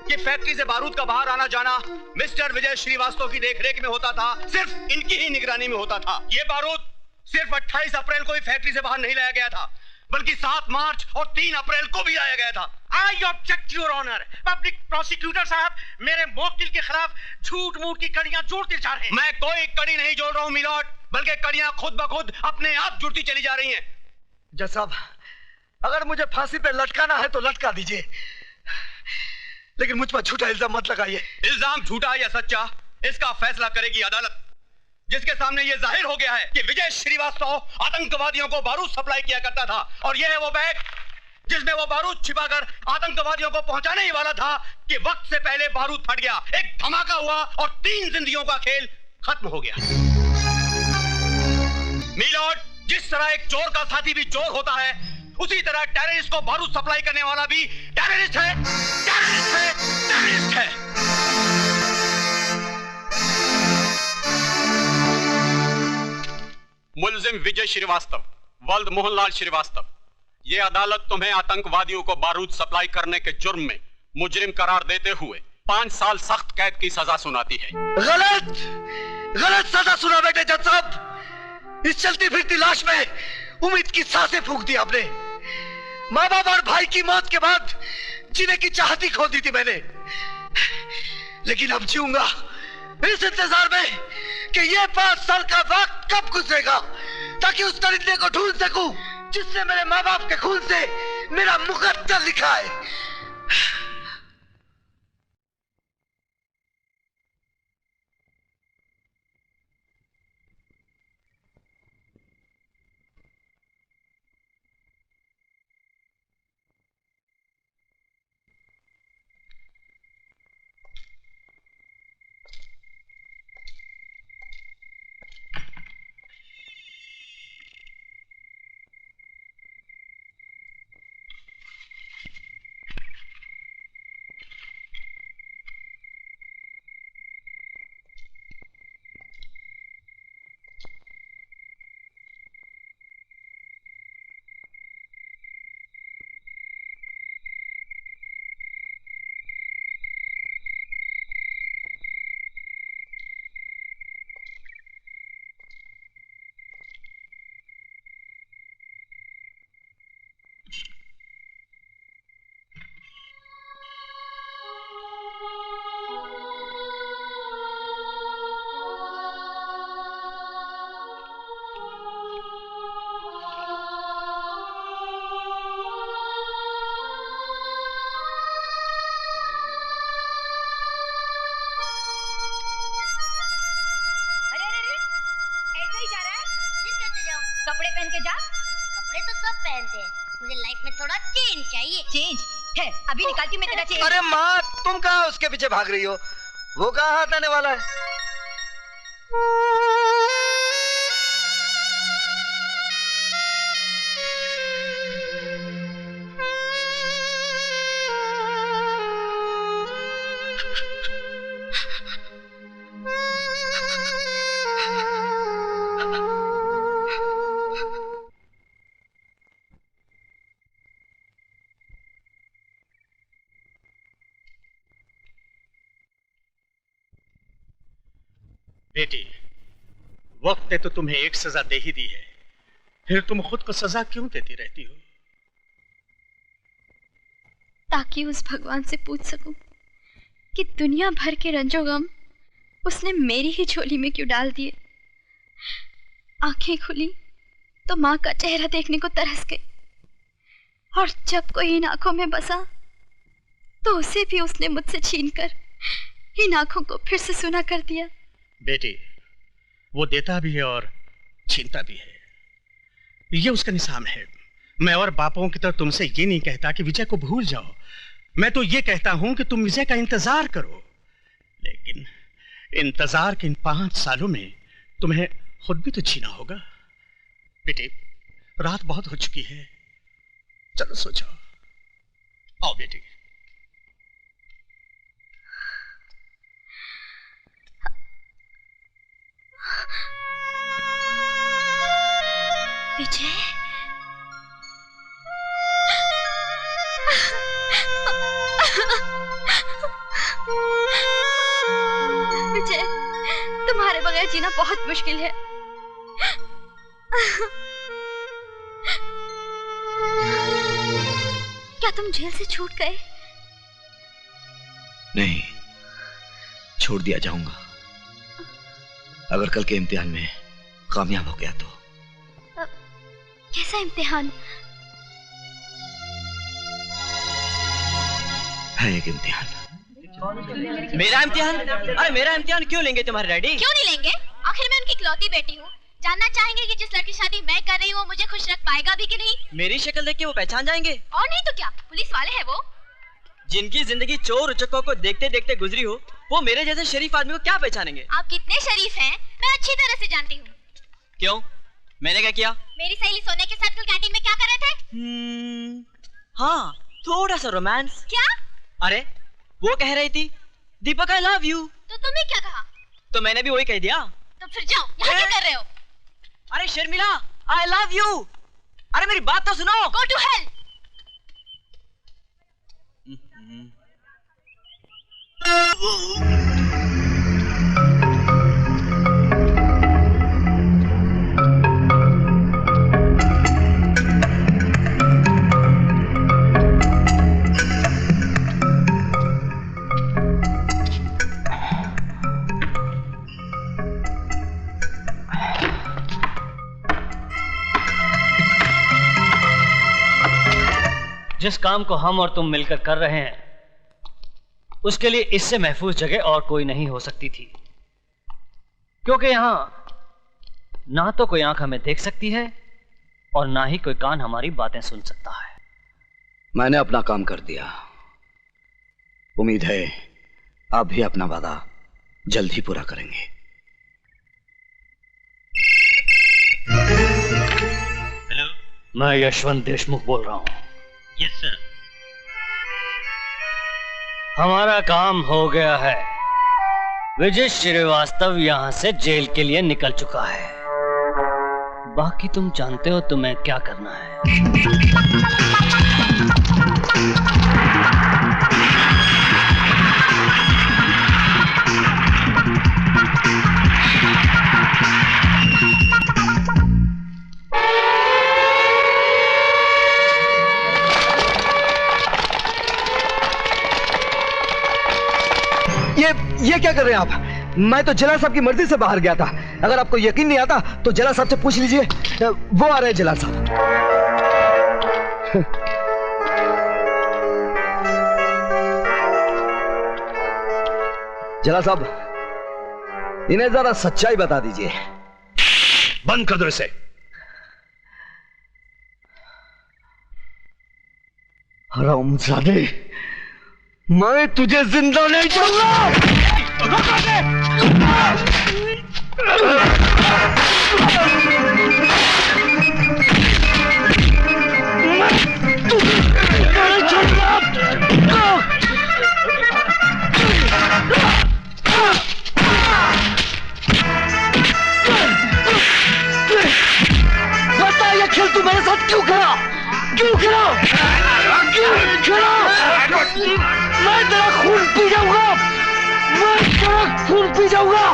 [SPEAKER 12] कि फैक्ट्री से बारूद का बाहर आना जाना मिस्टर विजय श्रीवास्तव की देखरेख में होता था, सिर्फ इनकी ही निगरानी में होता था। ये बारूद सिर्फ 28 अप्रैल को ही फैक्ट्री से बाहर नहीं लाया गया था, बल्कि 7 मार्च और 3 अप्रैल को भी लाया गया था।
[SPEAKER 6] I object your honour. Public prosecutor साहब मेरे मुवक्किल के खिलाफ झूठ मूठ की कड़ियां जोड़ते जा रहे हैं।
[SPEAKER 12] मैं कोई कड़ी नहीं जोड़ रहा हूं मिलॉर्ड, बल्कि कड़ियां खुद ब खुद अपने आप जुड़ती चली जा रही हैं।
[SPEAKER 3] जज साहब, अगर मुझे फांसी पे लटकाना है तो लटका दीजिए, लेकिन मुझ पर झूठा इल्जाम मत लगाइए।
[SPEAKER 12] इल्जाम झूठा या सच्चा, इसका फैसला करेगी अदालत, जिसके सामने यह जाहिर हो गया है कि विजय श्रीवास्तव आतंकवादियों को बारूद सप्लाई किया करता था, और यह है वो बैग जिसमें वो बारूद छिपाकर आतंकवादियों को पहुंचाने ही वाला था कि वक्त से पहले बारूद फट गया, एक धमाका हुआ और 3 जिंदगियों का खेल खत्म हो गया। मिलॉर्ड, जिस तरह एक चोर का साथी भी चोर होता है, उसी तरह टेररिस्ट को बारूद सप्लाई करने वाला भी टेररिस्ट है, टेररिस्ट है, टेररिस्ट है। मुलजिम विजय श्रीवास्तव, वल्द मोहनलाल श्रीवास्तव, ये अदालत तुम्हें आतंकवादियों को बारूद सप्लाई करने के जुर्म में मुजरिम करार देते हुए 5 साल सख्त कैद की सजा सुनाती है।
[SPEAKER 3] गलत, गलत सजा सुना बेटे जज साहब। इस चलती फिरती लाश में उम्मीद की सांसें फूंक दी आपने। माँ बाप और भाई की मौत के बाद जीने की चाहती खो दी थी मैंने, लेकिन अब जीऊंगा इस इंतजार में कि ये 5 साल का वक्त कब गुजरेगा, ताकि उस दरिंदे को ढूंढ सकूं जिसने मेरे माँ बाप के खून से मेरा मुकद्दर लिखा है।
[SPEAKER 8] कपड़े पहन के जा। कपड़े तो सब पहनते हैं, मुझे लाइफ में थोड़ा चेंज चाहिए।
[SPEAKER 7] चेंज है, अभी निकालती मैं तेरा चेंज।
[SPEAKER 3] अरे माँ, तुम कहाँ उसके पीछे भाग रही हो? वो कहाँ हाथ आने वाला है?
[SPEAKER 6] बेटी, वक्त ने तो तुम्हें एक सजा दे ही दी है, फिर तुम खुद को सजा क्यों देती रहती हो?
[SPEAKER 7] ताकि उस भगवान से पूछ सकूं कि दुनिया भर के रंजो गम उसने मेरी ही झोली में क्यों डाल दिए। आंखें खुली तो माँ का चेहरा देखने को तरस गई, और जब कोई इन आंखों में बसा तो उसे भी उसने मुझसे छीनकर इन आंखों को फिर से सुना कर दिया।
[SPEAKER 6] बेटी, वो देता भी है और छीनता भी है, ये उसका निशान है। मैं और बापों की तरह तुमसे ये नहीं कहता कि विजय को भूल जाओ, मैं तो ये कहता हूं कि तुम विजय का इंतजार करो। लेकिन इंतजार के इन 5 सालों में तुम्हें खुद भी तो जीना होगा। बेटी, रात बहुत हो चुकी है, चलो सो जाओ। आओ बेटी।
[SPEAKER 7] विजय, विजय, तुम्हारे बगैर जीना बहुत मुश्किल है। क्या तुम जेल से छूट गए?
[SPEAKER 3] नहीं, छोड़ दिया जाऊंगा अगर कल के इम्तिहान में कामयाब हो गया तो।
[SPEAKER 7] कैसा इम्तिहान?
[SPEAKER 3] है एक इम्तिहान।
[SPEAKER 10] मेरा इम्तिहान? अरे मेरा इम्तिहान क्यों लेंगे तुम्हारे डैडी?
[SPEAKER 7] क्यों नहीं लेंगे? आखिर मैं उनकी इकलौती बेटी हूँ। जानना चाहेंगे कि जिस लड़की शादी मैं कर रही हूँ वो मुझे खुश रख पाएगा भी कि नहीं?
[SPEAKER 10] मेरी शक्ल देख के वो पहचान जाएंगे।
[SPEAKER 7] और नहीं तो क्या, पुलिस वाले हैं वो।
[SPEAKER 10] जिनकी जिंदगी चोर उचक्कों को देखते देखते गुजरी हो, वो मेरे जैसे शरीफ आदमी को क्या पहचानेंगे?
[SPEAKER 7] आप कितने शरीफ हैं मैं अच्छी तरह से जानती हूँ।
[SPEAKER 10] क्यों, मैंने क्या किया?
[SPEAKER 7] मेरी सहेली सोने के साथ कल कैंटीन में क्या कर रहे थे?
[SPEAKER 10] हाँ, थोड़ा सा रोमांस।
[SPEAKER 7] क्या?
[SPEAKER 10] अरे वो कह रही थी दीपक आई लव यू।
[SPEAKER 7] तो तुमने क्या कहा?
[SPEAKER 10] तो मैंने भी वही कह दिया।
[SPEAKER 7] तो फिर जाओ, यहाँ क्या कर रहे हो?
[SPEAKER 10] अरे शर्मिला, आई लव यू। अरे मेरी बात तो सुनो।
[SPEAKER 7] Go to hell।
[SPEAKER 1] जिस काम को हम और तुम मिलकर कर रहे हैं उसके लिए इससे महफूज जगह और कोई नहीं हो सकती थी, क्योंकि यहां ना तो कोई आंख हमें देख सकती है और ना ही कोई कान हमारी बातें सुन सकता है।
[SPEAKER 3] मैंने अपना काम कर दिया, उम्मीद है आप भी अपना वादा जल्द ही पूरा करेंगे।
[SPEAKER 1] हेलो, मैं यशवंत देशमुख बोल रहा हूं।
[SPEAKER 10] Yes sir.
[SPEAKER 1] हमारा काम हो गया है। विजय श्रीवास्तव यहां से जेल के लिए निकल चुका है। बाकी तुम जानते हो तुम्हें क्या करना है।
[SPEAKER 3] ये क्या कर रहे हैं आप? मैं तो जलाल साहब की मर्जी से बाहर गया था। अगर आपको यकीन नहीं आता तो जलाल साहब से पूछ लीजिए, वो आ रहे हैं जलाल साहब। जलाल साहब, इन्हें जरा सच्चाई बता दीजिए।
[SPEAKER 4] बंद कर दो इसे।
[SPEAKER 3] हरामजादे, मैं तुझे जिंदा नहीं छोड़ूंगा। बता, ये खेल तू मेरे साथ क्यों खेला? क्यों खेला? क्यों खेला? मैं तेरा खून पी जाऊंगा। मैं तेरा खून पी जाऊंगा।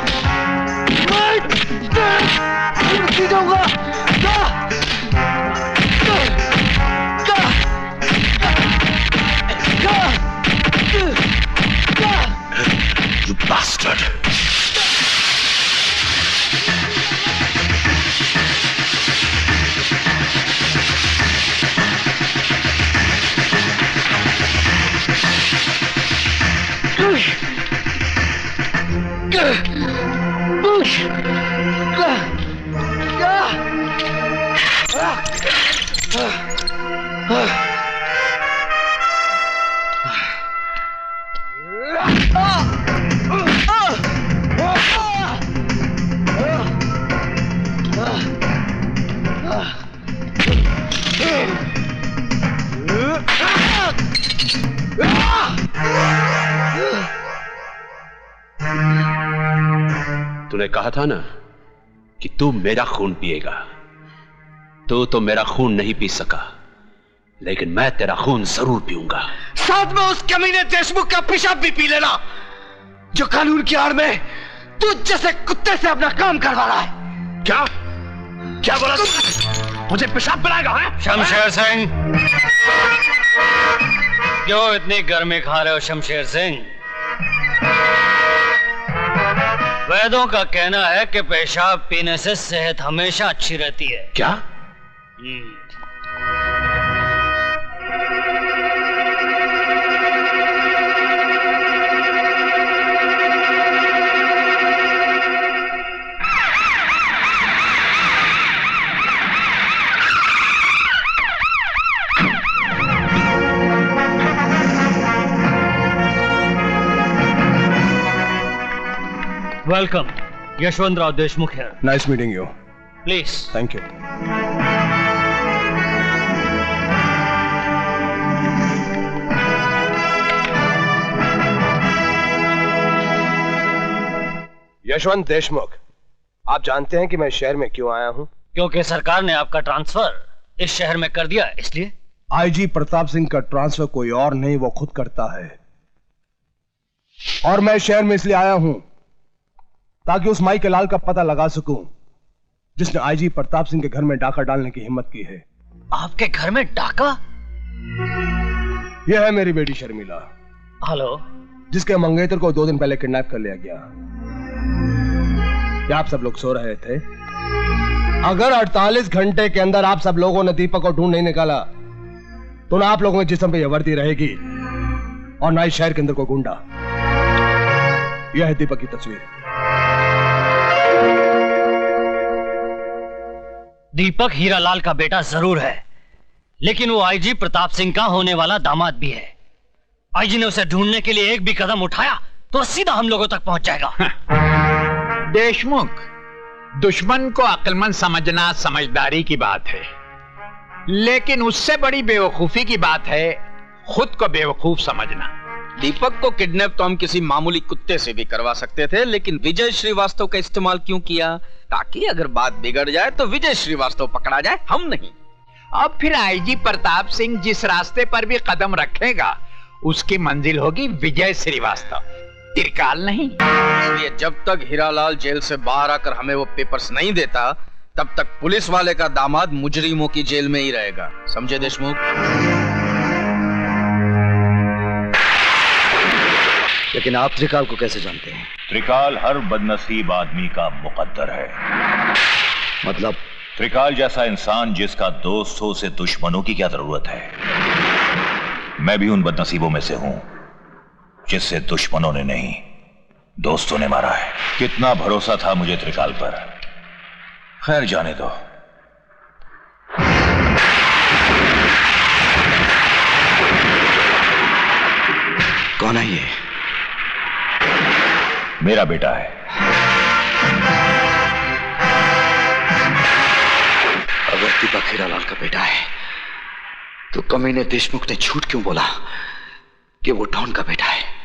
[SPEAKER 5] You bastard!
[SPEAKER 13] तूने कहा था ना कि तू मेरा खून पिएगा। तू तो मेरा खून नहीं पी सका, लेकिन मैं तेरा खून जरूर पीऊंगा।
[SPEAKER 5] साथ में उस कमीने देशमुख का पेशाब भी पी लेना, जो कानून की आड़ में तू जैसे कुत्ते से अपना काम करवा रहा है। क्या क्या बोला तू? मुझे पेशाब पिलाएगा? है
[SPEAKER 1] शमशेर सिंह, क्यों इतनी गर्मी खा रहे हो शमशेर सिंह? वैद्यों का कहना है कि पेशाब पीने से सेहत हमेशा अच्छी रहती है।
[SPEAKER 13] क्या?
[SPEAKER 1] वेलकम, यशवंतराव देशमुख है।
[SPEAKER 14] Nice meeting you.
[SPEAKER 1] Please.
[SPEAKER 14] Thank you. Yashwant Deshmukh, आप जानते हैं कि मैं शहर में क्यों आया हूं?
[SPEAKER 1] क्योंकि सरकार ने आपका ट्रांसफर इस शहर में कर दिया, इसलिए।
[SPEAKER 14] आईजी प्रताप सिंह का ट्रांसफर कोई और नहीं, वो खुद करता है। और मैं शहर में इसलिए आया हूं ताकि उस माई के लाल का पता लगा सकूं जिसने आईजी प्रताप सिंह के घर में डाका डालने की हिम्मत की है।
[SPEAKER 1] आपके घर में डाका?
[SPEAKER 14] यह है मेरी बेटी शर्मिला।
[SPEAKER 1] हेलो।
[SPEAKER 14] जिसके मंगेतर को 2 दिन पहले किडनैप कर लिया गया। क्या आप सब लोग सो रहे थे? अगर 48 घंटे के अंदर आप सब लोगों ने दीपक को ढूंढ नहीं निकाला तो ना आप लोगों के जिस्म पे यह वर्दी रहेगी और ना ही शहर के अंदर कोई गुंडा। यह है दीपक की तस्वीर।
[SPEAKER 1] दीपक हीरालाल का बेटा जरूर है, लेकिन वो आईजी प्रताप सिंह का होने वाला दामाद भी है। आईजी ने उसे ढूंढने के लिए एक भी कदम उठाया तो सीधा हम लोगों तक पहुंच जाएगा।
[SPEAKER 15] देशमुख, दुश्मन को अक्लमंद समझना समझदारी की बात है, लेकिन उससे बड़ी बेवकूफी की बात है खुद को बेवकूफ समझना।
[SPEAKER 9] दीपक को किडनैप तो हम किसी मामूली कुत्ते से भी करवा सकते थे, लेकिन विजय श्रीवास्तव का इस्तेमाल क्यों किया? ताकि अगर बात बिगड़ जाए तो विजय श्रीवास्तव पकड़ा जाए, हम नहीं।
[SPEAKER 15] अब फिर आईजी प्रताप सिंह जिस रास्ते पर भी कदम रखेगा उसकी मंजिल होगी विजय श्रीवास्तव, त्रिकाल नहीं।
[SPEAKER 9] इसलिए जब तक हीरालाल जेल से बाहर आकर हमें वो पेपर्स नहीं देता तब तक पुलिस वाले का दामाद मुजरिमों की जेल में ही रहेगा। समझे देशमुख?
[SPEAKER 3] लेकिन आप त्रिकाल को कैसे जानते हैं?
[SPEAKER 16] त्रिकाल हर बदनसीब आदमी का मुकद्दर है।
[SPEAKER 3] मतलब?
[SPEAKER 16] त्रिकाल जैसा इंसान जिसका दोस्त हो उसे दुश्मनों की क्या जरूरत है? मैं भी उन बदनसीबों में से हूं जिससे दुश्मनों ने नहीं दोस्तों ने मारा है। कितना भरोसा था मुझे त्रिकाल पर। खैर जाने दो।
[SPEAKER 3] कौन है ये?
[SPEAKER 16] मेरा बेटा है।
[SPEAKER 3] अगर दीपक हीरालाल का बेटा है तो कमीने देशमुख ने झूठ क्यों बोला कि वो डॉन का बेटा है?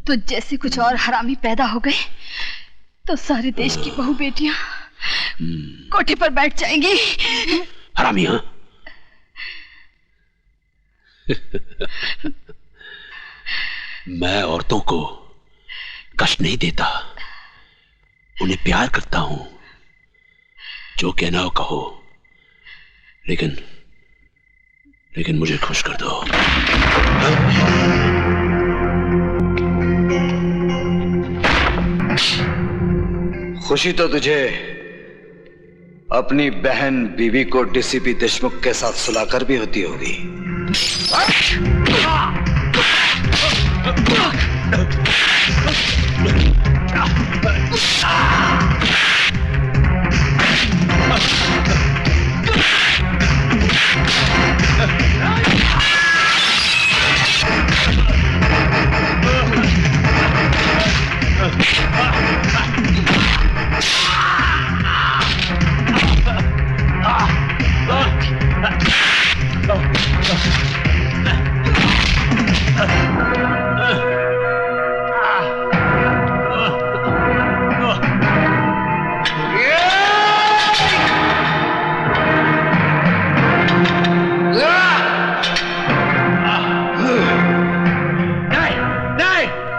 [SPEAKER 17] तुझ जैसे कुछ और हरामी पैदा हो गए तो सारे देश की बहू बेटियां कोठे पर बैठ जाएंगी।
[SPEAKER 13] हरामी? हाँ? मैं औरतों को कष्ट नहीं देता, उन्हें प्यार करता हूं। जो कहना हो कहो, लेकिन मुझे खुश कर दो।
[SPEAKER 3] खुशी तो तुझे अपनी बहन बीवी को डीसीपी देशमुख के साथ सुलाकर भी होती होगी।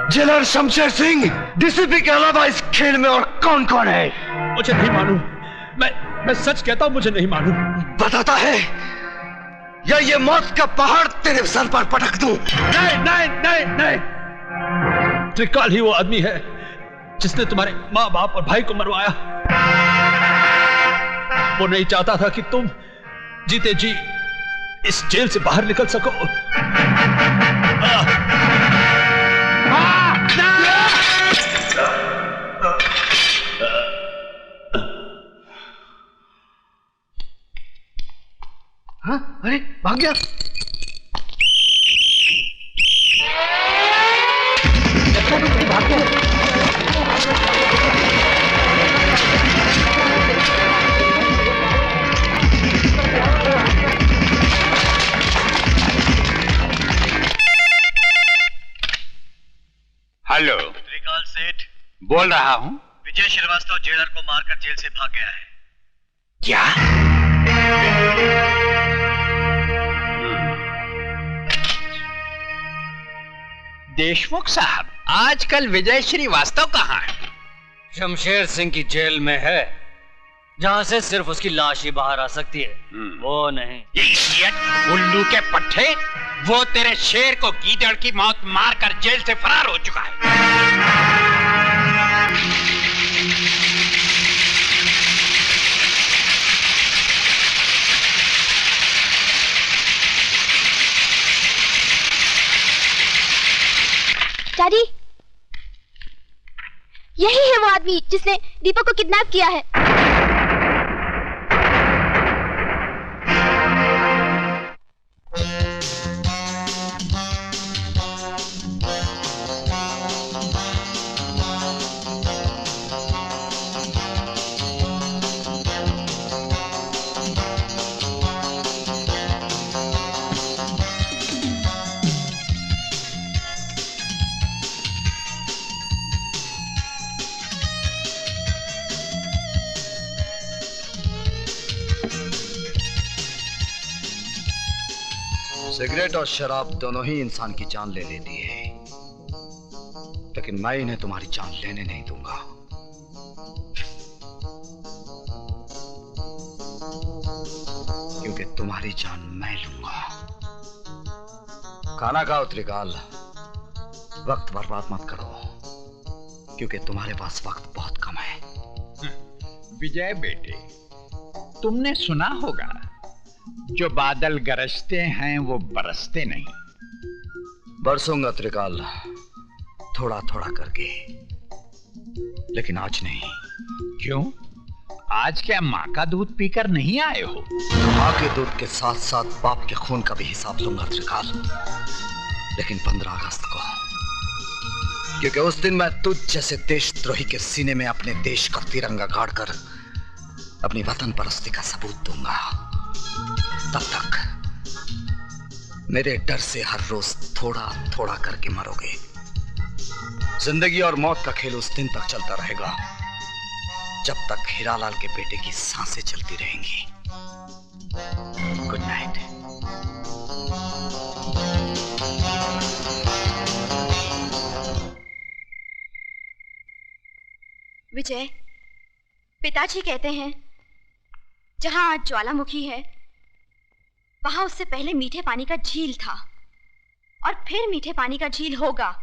[SPEAKER 3] जेलर शमशेर सिंह, डीसीपी के अलावा इस खेल में और कौन कौन है?
[SPEAKER 13] मुझे नहीं मालूम। मैं सच कहता हूं, मुझे नहीं मालूम।
[SPEAKER 3] बताता है या ये मौत का पहाड़ तेरे सर पर पटक दूं?
[SPEAKER 13] नहीं। त्रिकाल ही वो आदमी है जिसने तुम्हारे माँ बाप और भाई को मरवाया। वो नहीं चाहता था कि तुम जीते जी इस जेल से बाहर निकल सको।
[SPEAKER 3] हाँ? अरे भाग गया। भाग गया।
[SPEAKER 15] हेलो,
[SPEAKER 1] त्रिकाल सेठ
[SPEAKER 15] बोल रहा हूं।
[SPEAKER 1] विजय श्रीवास्तव जेलर को मारकर जेल से भाग गया है।
[SPEAKER 15] क्या? देशमुख साहब, आजकल विजय श्रीवास्तव कहाँ है?
[SPEAKER 1] शमशेर सिंह की जेल में है, जहां से सिर्फ उसकी लाश ही बाहर आ सकती है। वो नहीं।
[SPEAKER 15] उल्लू के पट्टे, वो तेरे शेर को गीदड़ की मौत मारकर जेल से फरार हो चुका है।
[SPEAKER 8] डैडी, यही है वो आदमी जिसने दीपक को किडनैप किया है।
[SPEAKER 3] सिगरेट और शराब दोनों ही इंसान की जान ले लेती है, लेकिन मैं इन्हें तुम्हारी जान लेने नहीं दूंगा। क्योंकि तुम्हारी जान मैं लूंगा। खाना खाओ त्रिकाल, वक्त बर्बाद मत करो, क्योंकि तुम्हारे पास वक्त बहुत कम है।
[SPEAKER 15] विजय बेटे, तुमने सुना होगा, जो बादल गरजते हैं वो बरसते नहीं।
[SPEAKER 3] बरसूंगा त्रिकाल, थोड़ा थोड़ा करके, लेकिन आज नहीं।
[SPEAKER 15] क्यों? आज क्या माँ का दूध पीकर नहीं आए हो?
[SPEAKER 3] माँ के दूध के साथ साथ बाप के खून का भी हिसाब लूंगा त्रिकाल, लेकिन 15 अगस्त को, क्योंकि उस दिन मैं तुझ जैसे देशद्रोही के सीने में अपने देश का तिरंगा गाड़कर अपनी वतन परस्ती का सबूत दूंगा। तब तक मेरे डर से हर रोज थोड़ा थोड़ा करके मरोगे। जिंदगी और मौत का खेल उस दिन तक चलता रहेगा जब तक हीरालाल के बेटे की सांसें चलती रहेंगी। Good night.
[SPEAKER 7] विजय, पिताजी कहते हैं जहां आज ज्वालामुखी है वहां उससे पहले मीठे पानी का झील था और फिर मीठे पानी का झील होगा।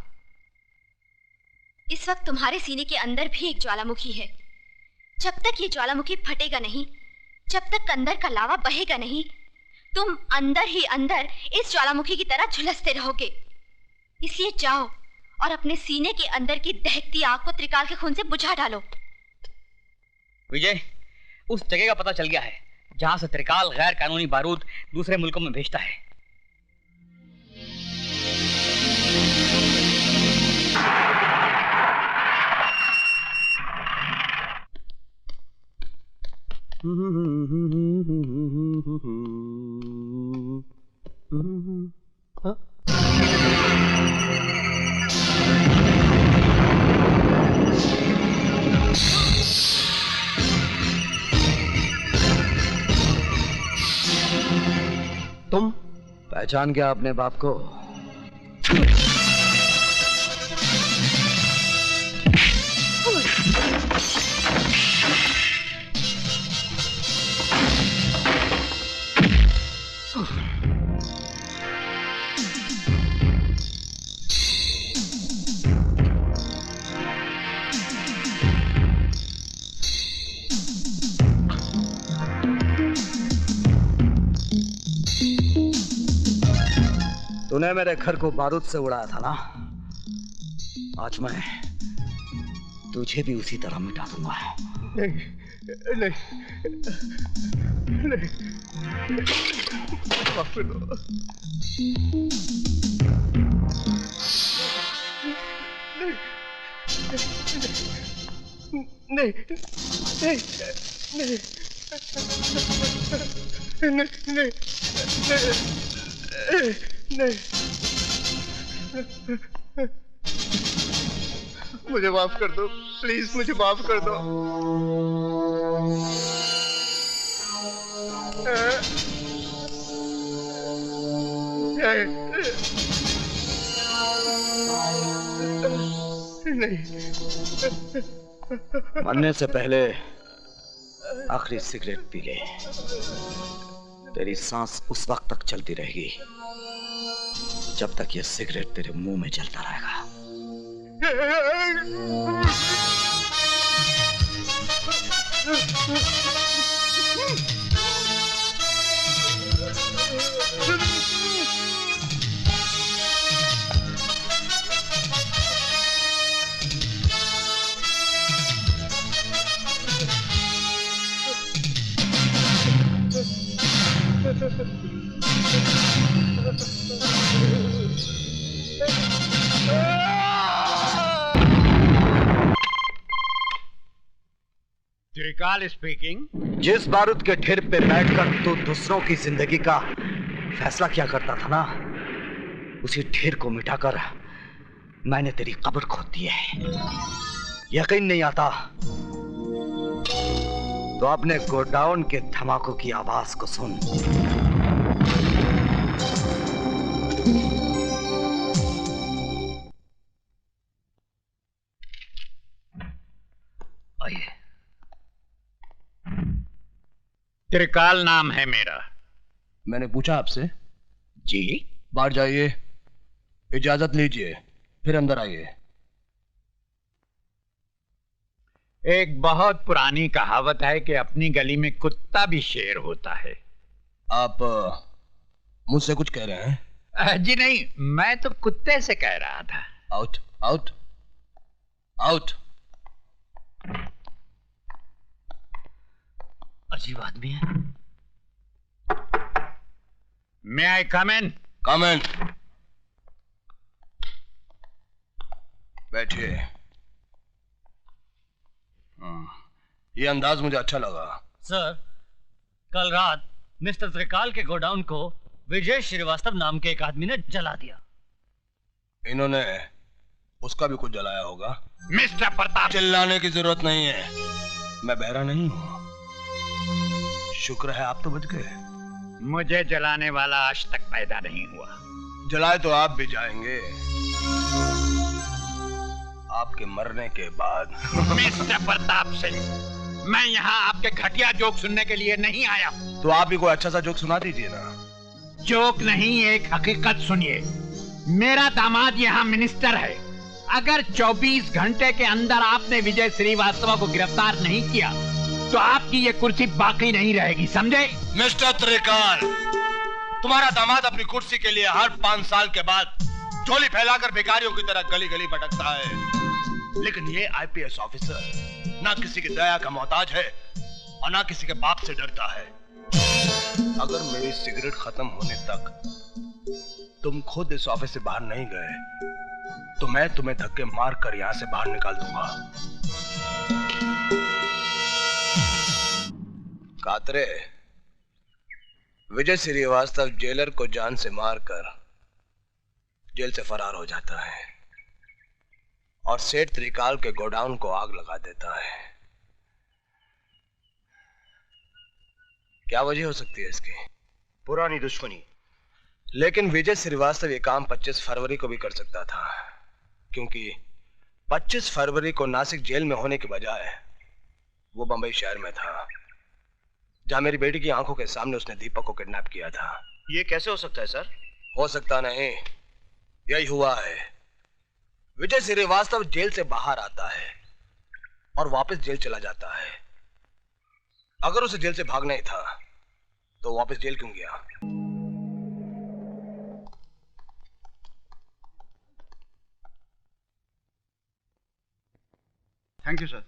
[SPEAKER 7] इस वक्त तुम्हारे सीने के अंदर भी एक ज्वालामुखी है। जब तक ये ज्वालामुखी फटेगा नहीं, जब तक अंदर का लावा बहेगा नहीं, तुम अंदर ही अंदर इस ज्वालामुखी की तरह झुलसते रहोगे। इसलिए जाओ और अपने सीने के अंदर की दहकती आग को त्रिकाल के खून से बुझा डालो।
[SPEAKER 2] विजय, उस जगह का पता चल गया है जहां से त्रिकाल गैर कानूनी बारूद दूसरे मुल्कों में भेजता है।
[SPEAKER 3] तुम पहचान गया अपने बाप को? तूने मेरे घर को बारूद से उड़ाया था ना, आज मैं तुझे भी उसी तरह मिटा दूंगा।
[SPEAKER 14] नहीं नहीं नहीं, माफ कर दो। नहीं नहीं नहीं नहीं नहीं, मुझे माफ कर दो, प्लीज मुझे माफ कर दो। नहीं,
[SPEAKER 3] मरने से पहले आखिरी सिगरेट पी ले। तेरी सांस उस वक्त तक चलती रहेगी जब तक ये सिगरेट तेरे मुंह में जलता रहेगा।
[SPEAKER 15] त्रिकाल स्पीकिंग।
[SPEAKER 3] जिस बारूद के ढेर पे बैठकर तू दूसरों की जिंदगी का फैसला किया करता था ना, उसी ढेर को मिटाकर मैंने तेरी कब्र खोद दी है। यकीन नहीं आता तो अपने गोडाउन के धमाकों की आवाज को सुन।
[SPEAKER 1] आइए।
[SPEAKER 15] त्रिकाल नाम है मेरा।
[SPEAKER 14] मैंने पूछा आपसे?
[SPEAKER 15] जी।
[SPEAKER 14] बाहर जाइए, इजाजत लीजिए, फिर अंदर आइए।
[SPEAKER 15] एक बहुत पुरानी कहावत है कि अपनी गली में कुत्ता भी शेर होता है।
[SPEAKER 14] आप मुझसे कुछ कह रहे हैं?
[SPEAKER 15] जी नहीं, मैं तो कुत्ते से कह रहा था।
[SPEAKER 14] Out out out.
[SPEAKER 1] अजीब आदमी है।
[SPEAKER 15] May I come in?
[SPEAKER 14] Come in. बैठिए। ये अंदाज मुझे अच्छा लगा।
[SPEAKER 1] सर, कल रात मिस्टर त्रिकाल के गोडाउन को विजय श्रीवास्तव नाम के एक आदमी ने जला दिया।
[SPEAKER 14] इन्होंने उसका भी कुछ जलाया होगा।
[SPEAKER 15] मिस्टर प्रताप,
[SPEAKER 14] चिल्लाने की जरूरत नहीं है, मैं बहरा नहीं हूँ। शुक्र है आप तो बच गए।
[SPEAKER 15] मुझे जलाने वाला आज तक पैदा नहीं हुआ।
[SPEAKER 14] जलाए तो आप भी जाएंगे, आपके मरने के बाद।
[SPEAKER 15] मिस्टर प्रताप सिंह, मैं यहाँ आपके घटिया जोक सुनने के लिए नहीं आया।
[SPEAKER 14] तो आप भी कोई अच्छा सा जोक सुना दीजिए ना।
[SPEAKER 15] जोक नहीं, एक हकीकत सुनिए। मेरा दामाद यहाँ मिनिस्टर है। अगर 24 घंटे के अंदर आपने विजय श्रीवास्तव को गिरफ्तार नहीं किया तो आपकी ये कुर्सी बाकी नहीं रहेगी, समझे?
[SPEAKER 14] मिस्टर त्रिकाल, तुम्हारा दामाद अपनी कुर्सी के लिए हर 5 साल के बाद झोली फैलाकर भिखारियों की तरह गली गली भटकता है, लेकिन ये आईपीएस ऑफिसर ना किसी की दया का मोहताज है और ना किसी के बाप से डरता है। अगर मेरी सिगरेट खत्म होने तक तुम खुद इस ऑफिस से बाहर नहीं गए तो मैं तुम्हें धक्के मारकर यहां से बाहर निकाल दूंगा। कातरे, विजय श्रीवास्तव जेलर को जान से मारकर जेल से फरार हो जाता है और सेठ त्रिकाल के गोडाउन को आग लगा देता है। क्या वजह हो सकती है इसकी?
[SPEAKER 3] पुरानी दुश्मनी।
[SPEAKER 14] लेकिन विजय श्रीवास्तव ये काम 25 फरवरी को भी कर सकता था, क्योंकि 25 फरवरी को नासिक जेल में होने के बजाय वो बंबई शहर में था, जहां मेरी बेटी की आंखों के सामने उसने दीपक को किडनैप किया था।
[SPEAKER 3] ये कैसे हो सकता है सर?
[SPEAKER 14] हो सकता नहीं, यही हुआ है। विजय श्रीवास्तव जेल से बाहर आता है और वापस जेल चला जाता है। अगर उसे जेल से भागना ही था तो वापस जेल क्यों गया?
[SPEAKER 9] Thank you sir.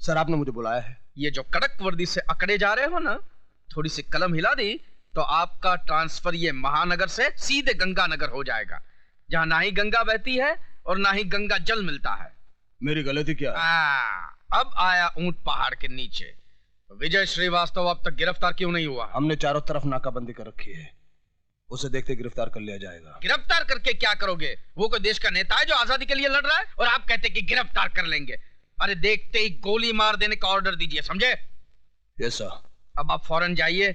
[SPEAKER 14] सर, आपने मुझे बुलाया है।
[SPEAKER 9] ये जो कड़क वर्दी से अकड़े जा रहे हो ना, थोड़ी सी कलम हिला दी तो आपका ट्रांसफर ये महानगर से सीधे गंगानगर हो जाएगा, जहां ना ही गंगा बहती है और ना ही गंगा जल मिलता है।
[SPEAKER 14] मेरी गलती क्या है?
[SPEAKER 9] अब आया ऊंट पहाड़ के नीचे। विजय श्रीवास्तव अब तक गिरफ्तार क्यों नहीं हुआ?
[SPEAKER 14] हमने चारों तरफ नाकाबंदी कर रखी है, उसे देखते गिरफ्तार कर लिया जाएगा।
[SPEAKER 9] गिरफ्तार करके क्या करोगे? वो कोई देश का नेता है जो आजादी के लिए लड़ रहा है और आप कहते कि गिरफ्तार कर लेंगे? अरे देखते ही गोली मार देने का ऑर्डर दीजिए, समझे?
[SPEAKER 14] Yes sir.
[SPEAKER 9] अब आप फौरन जाइए,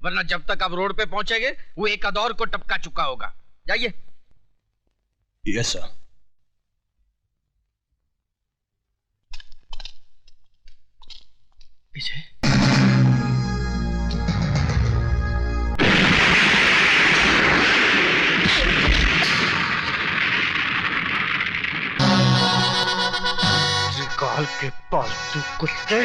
[SPEAKER 9] वरना जब तक आप रोड पे पहुंचेंगे वो एक अदौर को टपका चुका होगा। जाइए।
[SPEAKER 14] Yes sir.
[SPEAKER 9] पीछे
[SPEAKER 1] त्रिकाल के पालतू कुत्ते।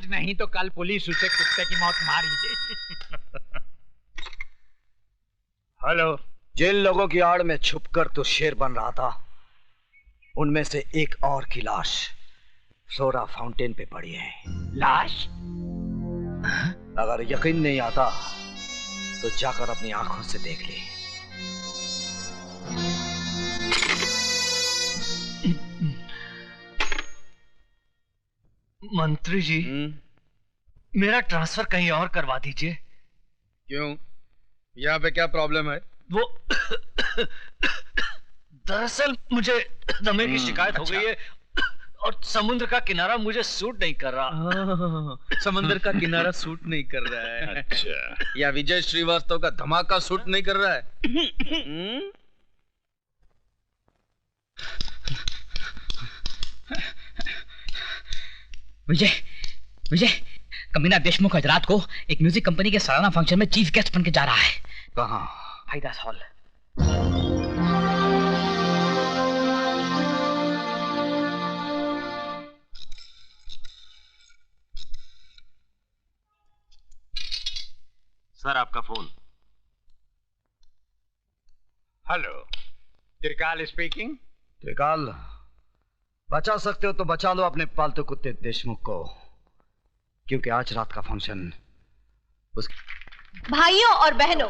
[SPEAKER 15] नहीं तो कल पुलिस उसे कुत्ते की मौत मार ही दे।
[SPEAKER 3] हेलो। जिन लोगों की आड़ में छुपकर तो शेर बन रहा था, उनमें से एक और की लाश फ्लोरा फाउंटेन पे पड़ी है।
[SPEAKER 15] लाश?
[SPEAKER 3] अगर यकीन नहीं आता तो जाकर अपनी आंखों से देख ले।
[SPEAKER 1] मंत्री जी, मेरा ट्रांसफर कहीं और करवा दीजिए।
[SPEAKER 9] क्यों? यहाँ पे क्या प्रॉब्लम है?
[SPEAKER 1] वो दरअसल मुझे दमे की शिकायत हो गई है और समुद्र का किनारा मुझे सूट नहीं कर रहा।
[SPEAKER 9] समंदर का किनारा सूट नहीं कर रहा है। अच्छा। या विजय श्रीवास्तव का धमाका सूट नहीं कर रहा है?
[SPEAKER 2] विजय, विजय, कमीना देशमुख आज रात को एक म्यूजिक कंपनी के सालाना फंक्शन में चीफ गेस्ट बन के जा रहा है।
[SPEAKER 9] कहाँ?
[SPEAKER 2] हाईदास हॉल।
[SPEAKER 12] सर आपका फोन।
[SPEAKER 15] हेलो, त्रिकाल स्पीकिंग।
[SPEAKER 3] त्रिकाल, बचा सकते हो तो बचा लो अपने पालतू कुत्ते देशमुख को, क्योंकि आज रात का फंक्शन
[SPEAKER 18] भाइयों और बहनों,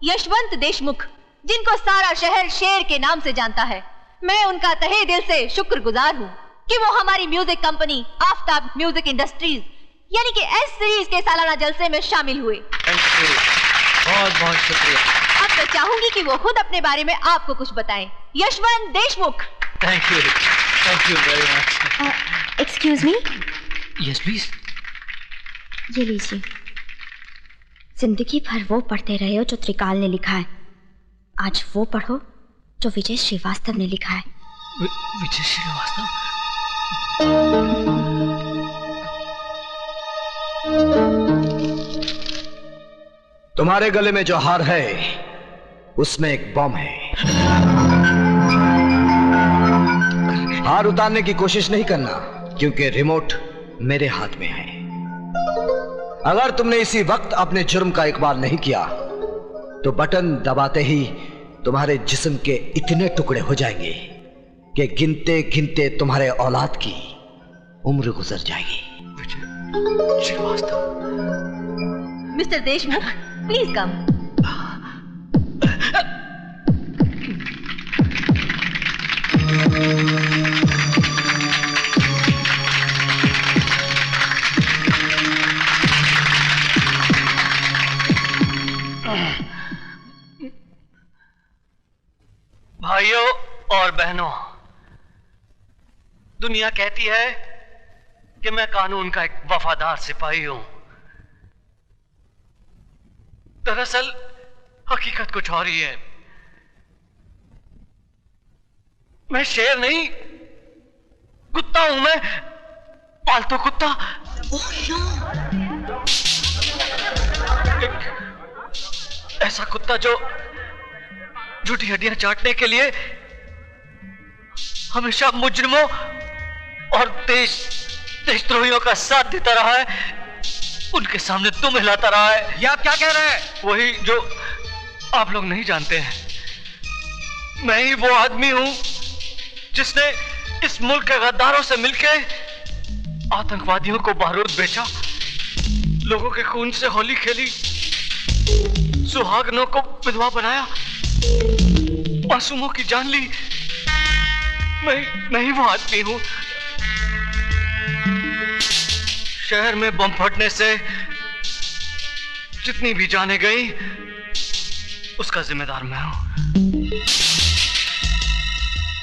[SPEAKER 18] यशवंत देशमुख, जिनको सारा शहर शेर के नाम से जानता है, मैं उनका तहे दिल से शुक्रगुजार हूँ कि वो हमारी music company Aftab music industries यानी कि एस सीरीज के सालाना जलसे में शामिल हुए।
[SPEAKER 1] बहुत बहुत शुक्रिया।
[SPEAKER 18] अब मैं चाहूंगी कि वो खुद अपने बारे में आपको कुछ बताएं। Yashwant Deshmukh.
[SPEAKER 1] Thank you very much.
[SPEAKER 7] Excuse me.
[SPEAKER 1] Yes please.
[SPEAKER 7] ये लीजिए, जिंदगी भर वो पढ़ते रहे हो जो त्रिकाल ने लिखा है, आज वो पढ़ो जो विजय श्रीवास्तव ने लिखा है।
[SPEAKER 1] विजय श्रीवास्तव?
[SPEAKER 3] तुम्हारे गले में जो हार है उसमें एक बम है। हार उतारने की कोशिश नहीं करना, क्योंकि रिमोट मेरे हाथ में है। अगर तुमने इसी वक्त अपने जुर्म का इकबाल नहीं किया तो बटन दबाते ही तुम्हारे जिस्म के इतने टुकड़े हो जाएंगे कि गिनते गिनते तुम्हारे औलाद की उम्र गुजर जाएगी।
[SPEAKER 1] Srivastava.
[SPEAKER 18] Mister Deshmukh, please come.
[SPEAKER 1] भाइयों और बहनों, दुनिया कहती है कि मैं कानून का एक वफादार सिपाही हूं। दरअसल हकीकत कुछ और ही है। मैं शेर नहीं, कुत्ता हूं। मैं पालतू कुत्ता। एक ऐसा कुत्ता जो झूठी हड्डियां चाटने के लिए हमेशा मुजरिमों और देशद्रोहियों का साथ देता रहा है, उनके सामने तुम हिलाता रहा है।
[SPEAKER 6] ये आप क्या कह रहे हैं?
[SPEAKER 1] वही जो आप लोग नहीं जानते हैं। मैं ही वो आदमी हूं जिसने इस मुल्क के गद्दारों से मिलकर आतंकवादियों को बारूद बेचा, लोगों के खून से होली खेली, सुहागनों को विधवा बनाया, मासूमों की जान ली। मैं ही वो आदमी हूं। शहर में बम फटने से जितनी भी जाने गई उसका जिम्मेदार मैं हूं।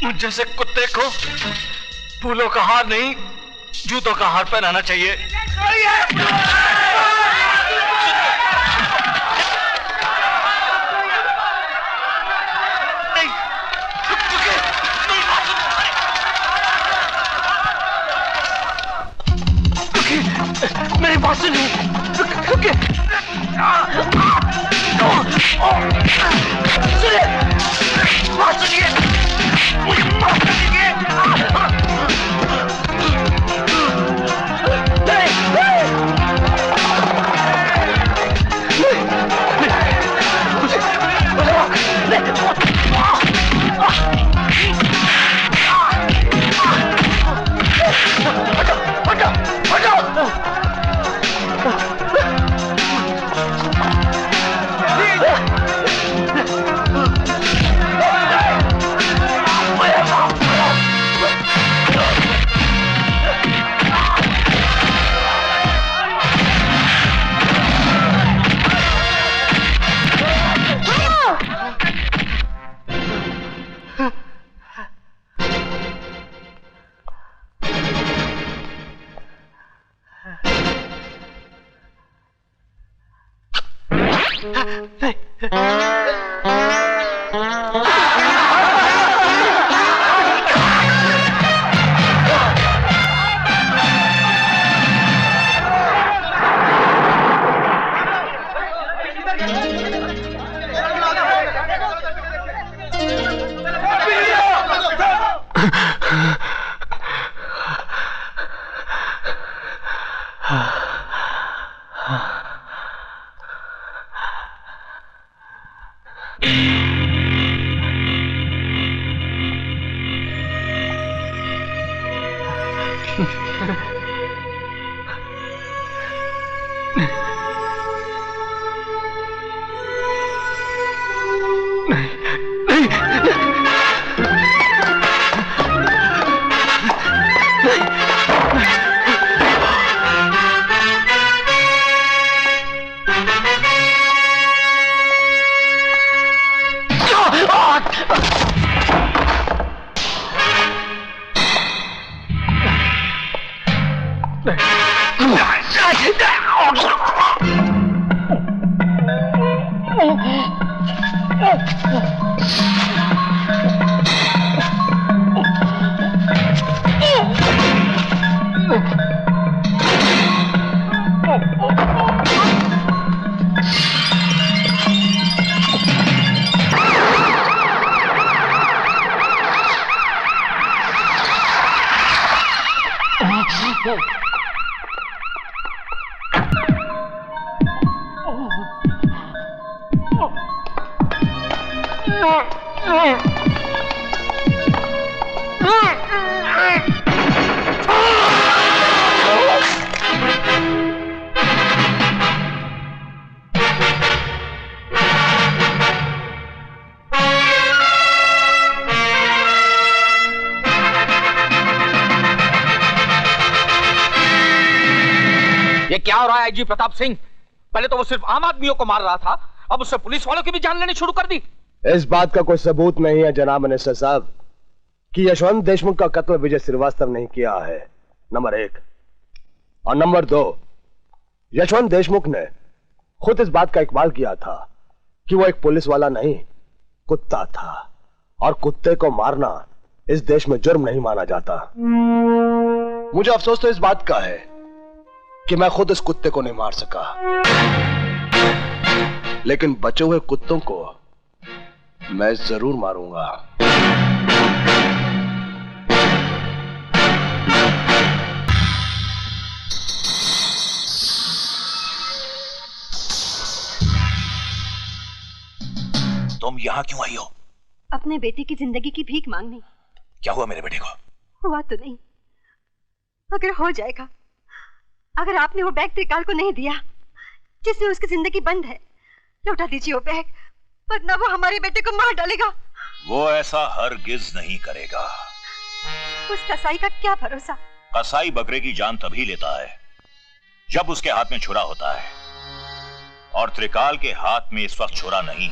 [SPEAKER 1] मुझ जैसे कुत्ते को फूलों का हार नहीं, जूतों का हार पहनाना चाहिए। मेरी बात सुनिए। रुकिए। सुनिए, बात सुनिए। मुझे माफ कर दीजिए। नहीं, नहीं।
[SPEAKER 9] ये क्या हो रहा है आईजी प्रताप सिंह? पहले तो वो सिर्फ आम आदमियों को मार रहा था, अब उससे पुलिस वालों की भी जान लेनी शुरू कर दी।
[SPEAKER 14] इस बात का कोई सबूत नहीं है जनाब मिनिस्टर साहब कि यशवंत देशमुख का कत्ल विजय श्रीवास्तव नहीं किया है, नंबर 1। और नंबर 2, यशवंत देशमुख ने खुद इस बात का इकबाल किया था कि वो एक पुलिस वाला नहीं, कुत्ता था, और कुत्ते को मारना इस देश में जुर्म नहीं माना जाता। मुझे अफसोस तो इस बात का है कि मैं खुद इस कुत्ते को नहीं मार सका, लेकिन बचे हुए कुत्तों को मैं जरूर मारूंगा।
[SPEAKER 16] तुम यहाँ क्यों आई हो?
[SPEAKER 17] अपने बेटे की जिंदगी की भीख मांगने।
[SPEAKER 16] क्या हुआ मेरे बेटे को?
[SPEAKER 17] हुआ तो नहीं, अगर हो जाएगा। अगर आपने वो बैग त्रिकाल को नहीं दिया जिसमें उसकी जिंदगी बंद है, लौटा दीजिए वो बैग, वरना वो हमारे बेटे को मार डालेगा।
[SPEAKER 16] वो ऐसा हरगिज नहीं करेगा।
[SPEAKER 17] उस कसाई का क्या भरोसा?
[SPEAKER 16] कसाई बकरे की जान तभी लेता है जब उसके हाथ में छुरा होता है, और त्रिकाल के हाथ में इस वक्त छुरा नहीं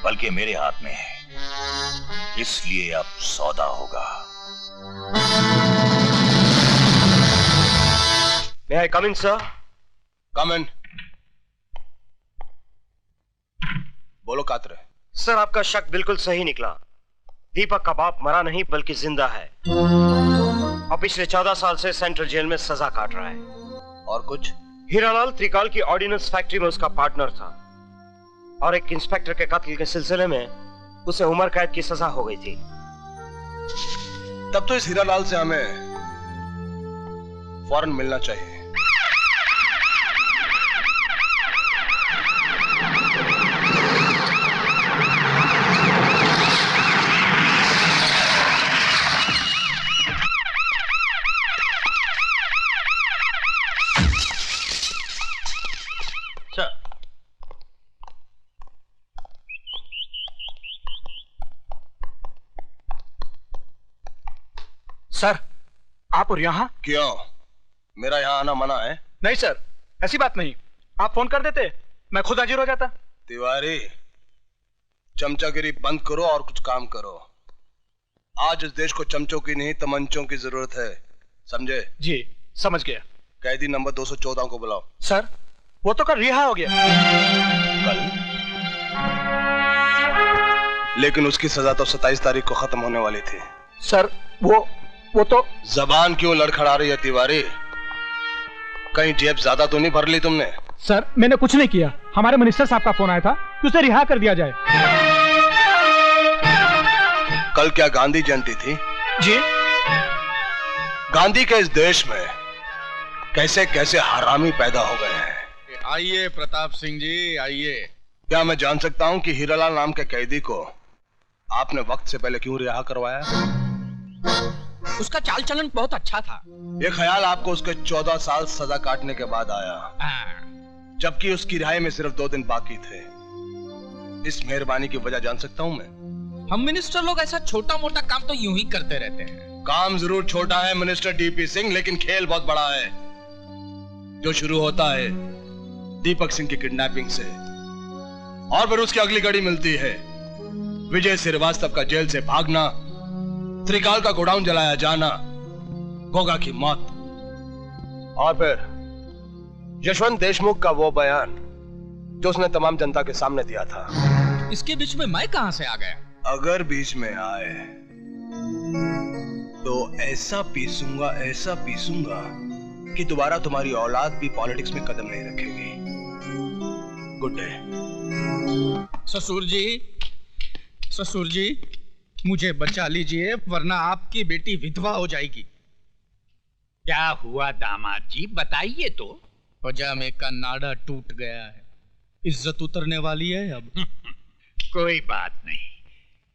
[SPEAKER 16] बल्कि मेरे हाथ में है, इसलिए अब सौदा होगा।
[SPEAKER 14] May I come in, sir? Come in. बोलो कातरे।
[SPEAKER 19] सर, आपका शक बिल्कुल सही निकला। दीपक का बाप मरा नहीं बल्कि जिंदा है, और पिछले 14 साल से सेंट्रल जेल में सजा काट रहा है।
[SPEAKER 14] और कुछ?
[SPEAKER 19] हीरालाल त्रिकाल की ऑर्डिनेंस फैक्ट्री में उसका पार्टनर था, और एक इंस्पेक्टर के कत्ल के सिलसिले में उसे उम्र कैद की सजा हो गई थी।
[SPEAKER 14] तब तो इस हीरालाल से हमें फौरन मिलना चाहिए।
[SPEAKER 6] सर, आप और यहाँ?
[SPEAKER 14] क्यों? मेरा यहाँ आना मना है?
[SPEAKER 6] नहीं सर, ऐसी बात नहीं। आप फोन कर देते, मैं खुद हाजिर हो जाता।
[SPEAKER 14] तिवारी, चमचागिरी बंद करो और कुछ काम करो। आज इस देश को चमचों की नहीं तमंचों की जरूरत है, समझे?
[SPEAKER 6] जी, समझ गया।
[SPEAKER 14] कैदी नंबर 214 को बुलाओ।
[SPEAKER 6] सर, वो तो कल रिहा हो गया।
[SPEAKER 14] कल, लेकिन उसकी सजा तो 27 तारीख को खत्म होने वाली थी।
[SPEAKER 11] सर वो तो
[SPEAKER 14] जबान क्यों लड़खड़ा रही है तिवारी? कहीं जेब ज्यादा तो नहीं भर ली तुमने?
[SPEAKER 20] सर मैंने कुछ नहीं किया। हमारे मिनिस्टर साहब का फोन आया था कि उसे रिहा कर दिया जाए।
[SPEAKER 14] कल क्या गांधी जयंती थी?
[SPEAKER 20] जी।
[SPEAKER 14] गांधी के इस देश में कैसे कैसे हरामी पैदा हो गए हैं।
[SPEAKER 9] आइए प्रताप सिंह जी, आइए।
[SPEAKER 14] क्या मैं जान सकता हूं कि हीरालाल नाम के कैदी को आपने वक्त से पहले क्यों रिहा करवाया?
[SPEAKER 15] उसका चाल चलन बहुत अच्छा था।
[SPEAKER 14] ये ख्याल आपको उसके 14 साल सजा काटने के बाद आया, जबकि उसकी रिहाई में सिर्फ 2 दिन बाकी थे। इस मेहरबानी की वजह जान सकता हूं मैं?
[SPEAKER 15] हम मिनिस्टर लोग ऐसा छोटा मोटा काम तो यूं ही करते रहते हैं।
[SPEAKER 14] काम जरूर छोटा है मिनिस्टर डीपी सिंह, लेकिन खेल बहुत बड़ा है, जो शुरू होता है दीपक सिंह की किडनैपिंग से और फिर उसकी अगली कड़ी मिलती है विजय श्रीवास्तव का जेल से भागना, त्रिकाल का गोडाउन जलाया जाना, गोगा की मौत, और फिर यशवंत देशमुख का वो बयान जो उसने तमाम जनता के सामने दिया था।
[SPEAKER 15] इसके बीच में मैं कहां से आ गया?
[SPEAKER 14] अगर बीच में आए तो ऐसा पीसूंगा कि दोबारा तुम्हारी औलाद भी पॉलिटिक्स में कदम नहीं रखेगी। Good day.
[SPEAKER 15] ससुर जी मुझे बचा लीजिए, वरना आपकी बेटी विधवा हो जाएगी।
[SPEAKER 21] क्या हुआ दामाद जी, बताइए तो।
[SPEAKER 15] पजामे का नाड़ा टूट गया है, इज्जत उतरने वाली है अब।
[SPEAKER 21] कोई बात नहीं,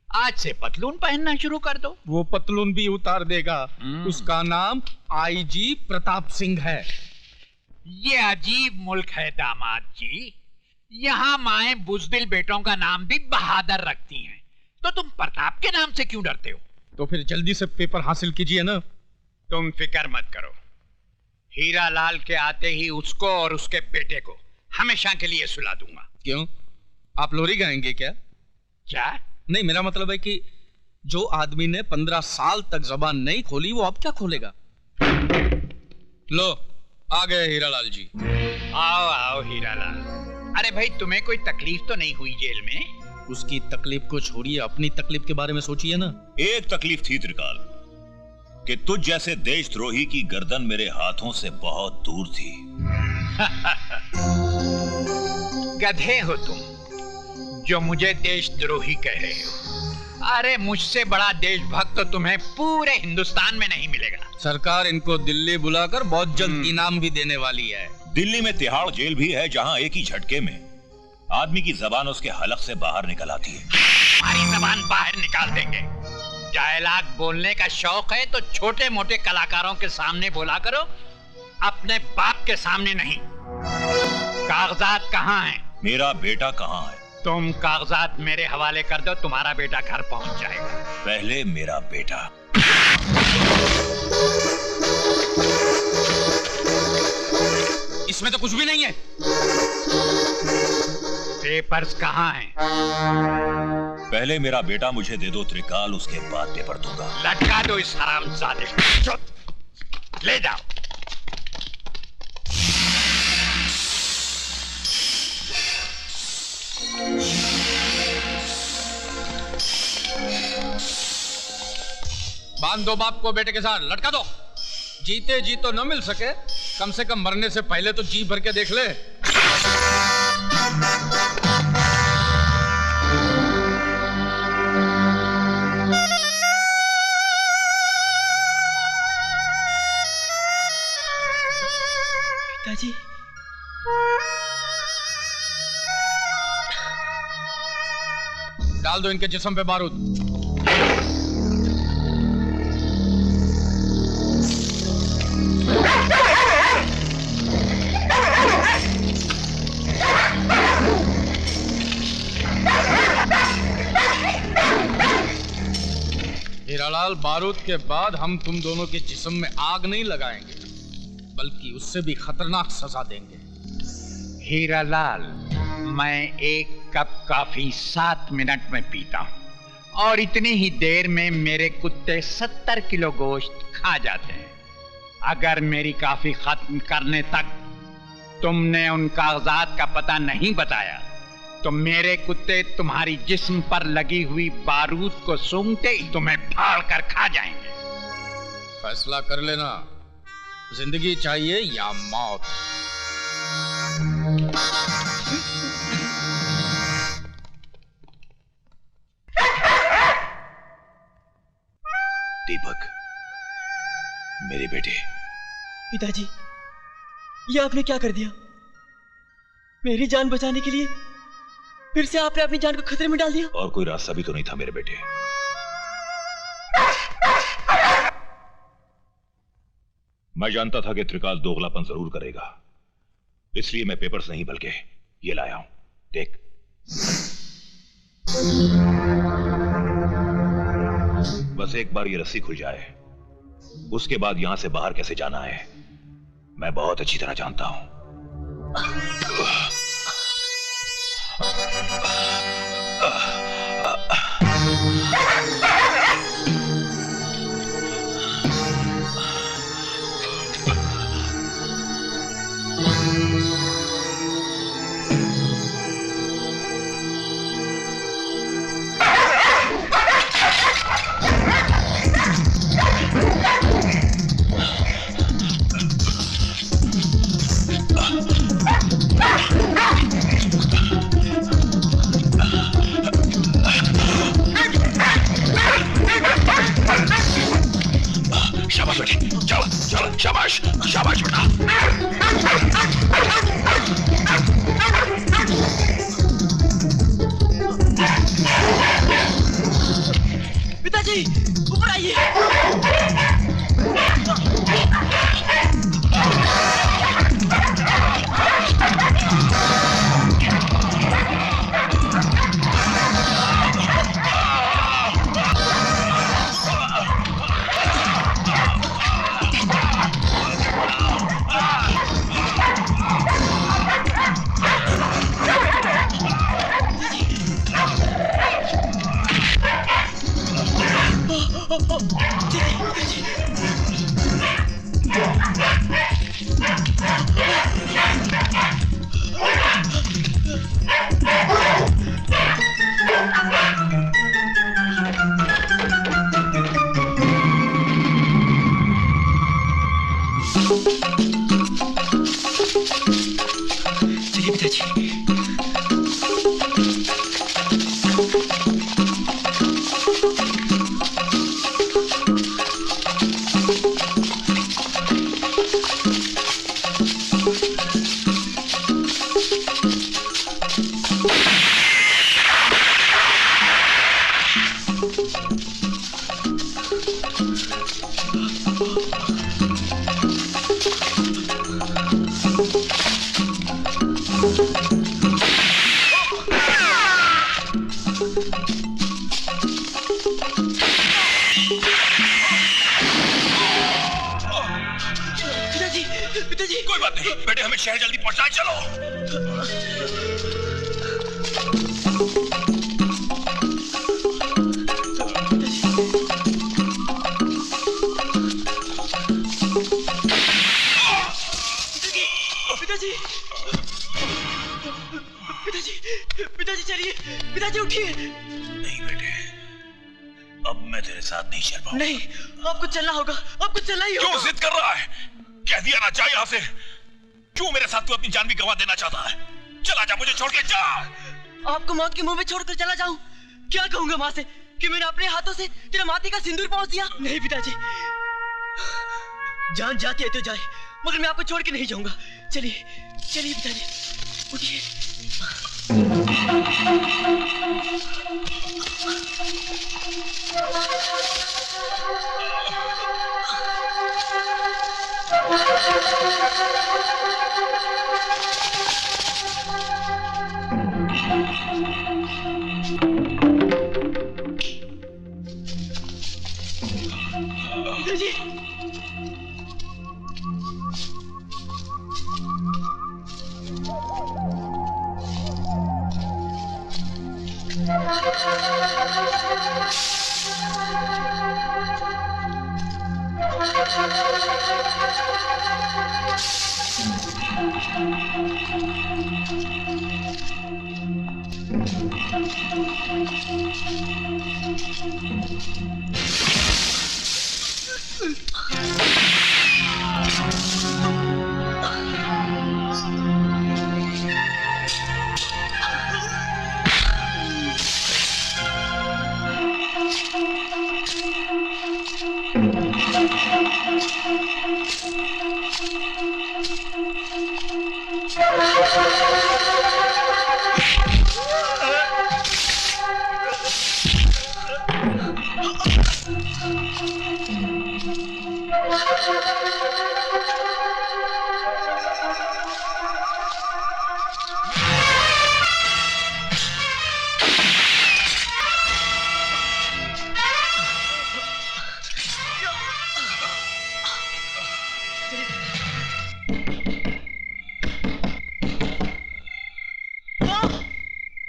[SPEAKER 21] आज से पतलून पहनना शुरू कर दो।
[SPEAKER 15] वो पतलून भी उतार देगा। उसका नाम आईजी प्रताप सिंह है।
[SPEAKER 21] ये अजीब मुल्क है दामाद जी, यहाँ माएं बुजदिल बेटों का नाम भी बहादुर रखती हैं, तो तुम प्रताप के नाम से क्यों डरते हो?
[SPEAKER 15] तो फिर जल्दी से पेपर हासिल कीजिए ना।
[SPEAKER 21] तुम फिक्र मत करो, हीरालाल के आते ही उसको और उसके बेटे को हमेशा के लिए सुला दूंगा।
[SPEAKER 15] क्यों, आप लोरी गाएंगे क्या?
[SPEAKER 21] क्या?
[SPEAKER 15] नहीं, मेरा मतलब है कि जो आदमी ने 15 साल तक जबान नहीं खोली वो अब क्या खोलेगा? लो आ गए हीरालाल जी।
[SPEAKER 21] आओ आओ हीरालाल। अरे भाई, तुम्हें कोई तकलीफ तो नहीं हुई जेल में?
[SPEAKER 15] उसकी तकलीफ को छोड़िए, अपनी तकलीफ के बारे में सोचिए ना।
[SPEAKER 16] एक तकलीफ थी त्रिकाल, कि तुझ जैसे देशद्रोही की गर्दन मेरे हाथों से बहुत दूर थी।
[SPEAKER 21] गधे हो तुम जो मुझे देशद्रोही कह रहे हो। अरे मुझसे बड़ा देशभक्त तो तुम्हें पूरे हिंदुस्तान में नहीं मिलेगा।
[SPEAKER 15] सरकार इनको दिल्ली बुलाकर बहुत जल्द इनाम भी देने वाली है।
[SPEAKER 16] दिल्ली में तिहाड़ जेल भी है, जहां एक ही झटके में आदमी की जबान उसके हलक से बाहर निकल आती है।
[SPEAKER 21] हमारी जबान बाहर निकाल देंगे। डायलॉग बोलने का शौक है तो छोटे मोटे कलाकारों के सामने बोला करो, अपने बाप के सामने नहीं। कागजात कहाँ हैं?
[SPEAKER 16] मेरा बेटा कहाँ है?
[SPEAKER 21] तुम कागजात मेरे हवाले कर दो, तुम्हारा बेटा घर पहुंच जाएगा।
[SPEAKER 16] पहले मेरा बेटा।
[SPEAKER 15] इसमें तो कुछ भी नहीं है।
[SPEAKER 21] पेपर्स कहाँ हैं?
[SPEAKER 16] पहले मेरा बेटा मुझे दे दो त्रिकाल, उसके बाद पेपर दूंगा।
[SPEAKER 21] लटका दो इस हरामजादे को। ले जाओ।
[SPEAKER 15] बांध दो बाप को बेटे के साथ, लटका दो। जीते जी तो न मिल सके, कम से कम मरने से पहले तो जी भर के देख ले।
[SPEAKER 10] पिताजी,
[SPEAKER 15] डाल दो इनके जिस्म पे बारूद। हीरालाल, बारूद के बाद हम तुम दोनों के जिस्म में आग नहीं लगाएंगे, बल्कि उससे भी खतरनाक सजा देंगे।
[SPEAKER 21] हीरालाल, मैं एक कप कॉफी 7 मिनट में पीता हूं और इतनी ही देर में मेरे कुत्ते 70 किलो गोश्त खा जाते हैं। अगर मेरी कॉफी खत्म करने तक तुमने उन कागजात का पता नहीं बताया
[SPEAKER 15] तो मेरे कुत्ते तुम्हारी जिस्म पर लगी हुई बारूद को सूंघते ही तुम्हें फाड़ कर खा जाएंगे।
[SPEAKER 9] फैसला कर लेना, जिंदगी चाहिए या मौत।
[SPEAKER 16] दीपक, मेरे बेटे।
[SPEAKER 10] पिताजी, ये आपने क्या कर दिया? मेरी जान बचाने के लिए फिर से आपने अपनी जान को खतरे में डाल दिया।
[SPEAKER 16] और कोई रास्ता भी तो नहीं था मेरे बेटे। मैं जानता था कि त्रिकाल दोगलापन जरूर करेगा, इसलिए मैं पेपर्स नहीं बल्कि ये लाया हूं। देख, बस एक बार ये रस्सी खुल जाए, उसके बाद यहां से बाहर कैसे जाना है मैं बहुत अच्छी तरह जानता हूं। शाबाश बेटे, चलो चलो, शाबाश शाबाश बेटा।
[SPEAKER 10] पिताजी, ऊपर आइए। चलिए पिताजी।
[SPEAKER 16] पिताजी, कोई बात नहीं बेटे, हमें शहर जल्दी पहुंचना है, चलो।
[SPEAKER 10] पिताजी, पिताजी, पिताजी चलिए, पिताजी उठिए।
[SPEAKER 16] नहीं बेटे, अब मैं तेरे साथ नहीं चल पाऊंगा।
[SPEAKER 10] नहीं, आपको चलना होगा, आपको चलना ही होगा।
[SPEAKER 16] क्यों जिद कर रहा है? कह दिया ना, जा यहाँ से। क्यों मेरे साथ तू अपनी जान भी गंवा देना चाहता है? चला जा, मुझे छोड़ के जा।
[SPEAKER 10] आपको मौत के मुंह में छोड़कर चला जाऊं? क्या कहूंगा माँ से कि मैंने अपने हाथों से तेरा माथे का सिंदूर पहुंच दिया? नहीं पिताजी, जान जाती है तो जाए, मगर मैं आपको छोड़ के नहीं जाऊंगा। चलिए चलिए पिताजी, उठिए। पिताजी,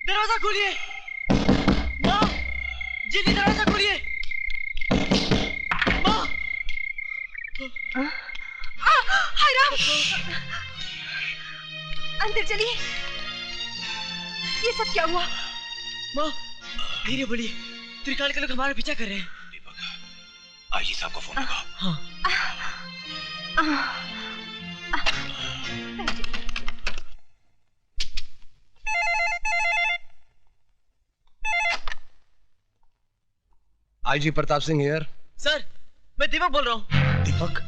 [SPEAKER 10] दरवाजा खोलिए, माँ, जल्दी दरवाजा खोलिए। माँ,
[SPEAKER 17] हाय राम, अंदर चलिए। ये सब क्या हुआ?
[SPEAKER 10] माँ, धीरे बोलिए, त्रिकाल के लोग हमारा पीछा कर रहे हैं।
[SPEAKER 16] आईजी साहब को फोन लगाओ।
[SPEAKER 10] हाँ।
[SPEAKER 14] IG Pratap Singh here.
[SPEAKER 10] Sir, मैं दीपक बोल रहा हूँ।
[SPEAKER 14] दीपक?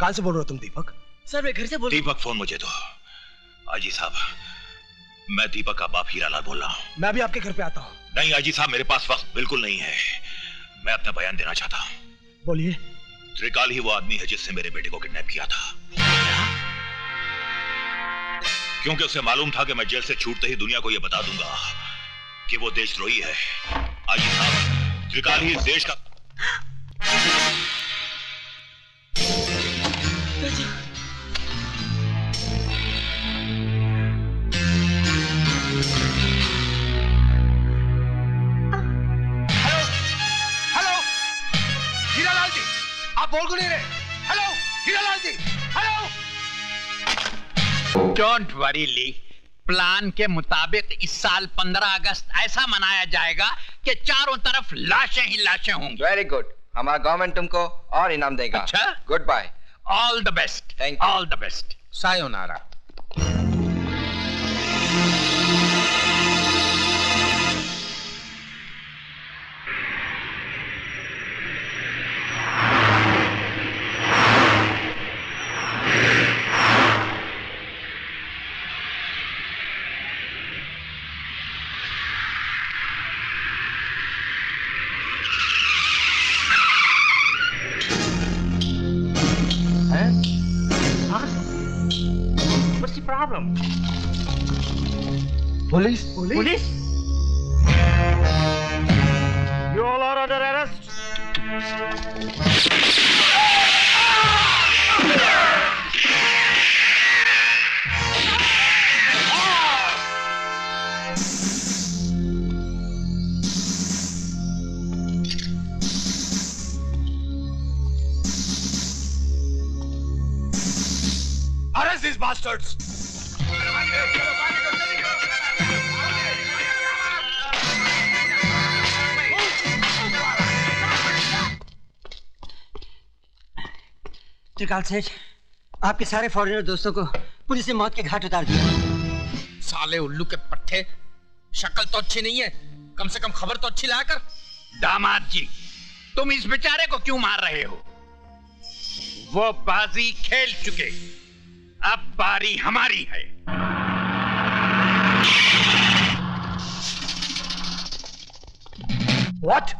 [SPEAKER 14] कहां से बोल रहे हो तुम दीपक?
[SPEAKER 10] सर, मैं घर से बोल रहा हूँ।
[SPEAKER 16] दीपक फोन मुझे दो। आईजी साहब, मैं दीपक का बाप हीरालाल बोल रहा हूँ।
[SPEAKER 14] मैं भी आपके घर पे आता हूँ।
[SPEAKER 16] नहीं आईजी साहब, मेरे पास वक्त बिल्कुल नहीं है। मैं अपना बयान देना चाहता हूँ।
[SPEAKER 14] बोलिए।
[SPEAKER 16] त्रिकाल ही वो आदमी है जिसने मेरे बेटे को किडनैप किया था। क्योंकि उसे मालूम था कि मैं जेल से छूटते ही दुनिया को यह बता दूंगा कि वो देशद्रोही है। आईजी साहब, त्रिकाल ही इस देश का
[SPEAKER 14] बोल क्यों नहीं रहे? Hello Hiralal ji, hello.
[SPEAKER 15] Don't worry Lee, plan के मुताबिक इस साल 15 अगस्त ऐसा मनाया जाएगा कि चारों तरफ लाशें ही लाशें होंगी।
[SPEAKER 4] वेरी गुड, हमारा गवर्नमेंट तुमको और इनाम देगा।
[SPEAKER 15] अच्छा,
[SPEAKER 4] good bye,
[SPEAKER 15] all the best, all the best.
[SPEAKER 9] सायोनारा।
[SPEAKER 6] What's the problem?
[SPEAKER 14] Police?
[SPEAKER 6] Police? You all are under arrest.
[SPEAKER 14] Arrest these bastards!
[SPEAKER 10] त्रिकाल सेठ, आपके सारे फॉरेनर दोस्तों को पुलिस ने मौत के घाट उतार दिया।
[SPEAKER 9] साले उल्लू के पट्टे, शक्ल तो अच्छी नहीं है, कम से कम खबर तो अच्छी लाया कर।
[SPEAKER 15] दामाद जी, तुम इस बेचारे को क्यों मार रहे हो? वो बाजी खेल चुके, अब बारी हमारी है।
[SPEAKER 14] What?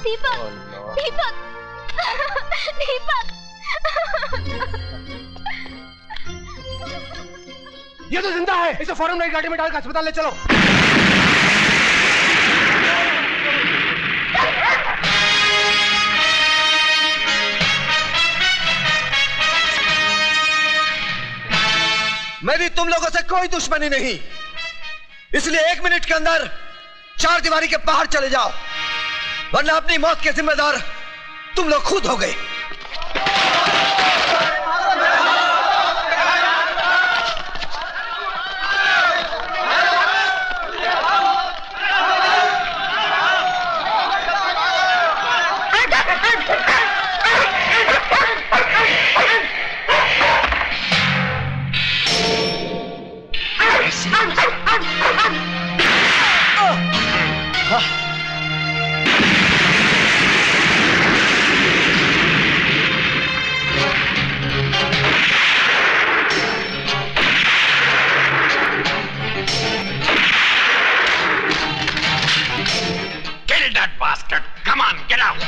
[SPEAKER 8] दीपक, दीपक, दीपक।
[SPEAKER 14] ये तो जिंदा है, इसे फौरन नई गाड़ी में डालकर अस्पताल ले चलो।
[SPEAKER 3] मेरी तुम लोगों से कोई दुश्मनी नहीं, इसलिए 1 मिनट के अंदर 4 दीवारी के बाहर चले जाओ, वरना अपनी मौत के जिम्मेदार तुम लोग खुद हो गए।
[SPEAKER 15] Kill that bastard! Come on, get out!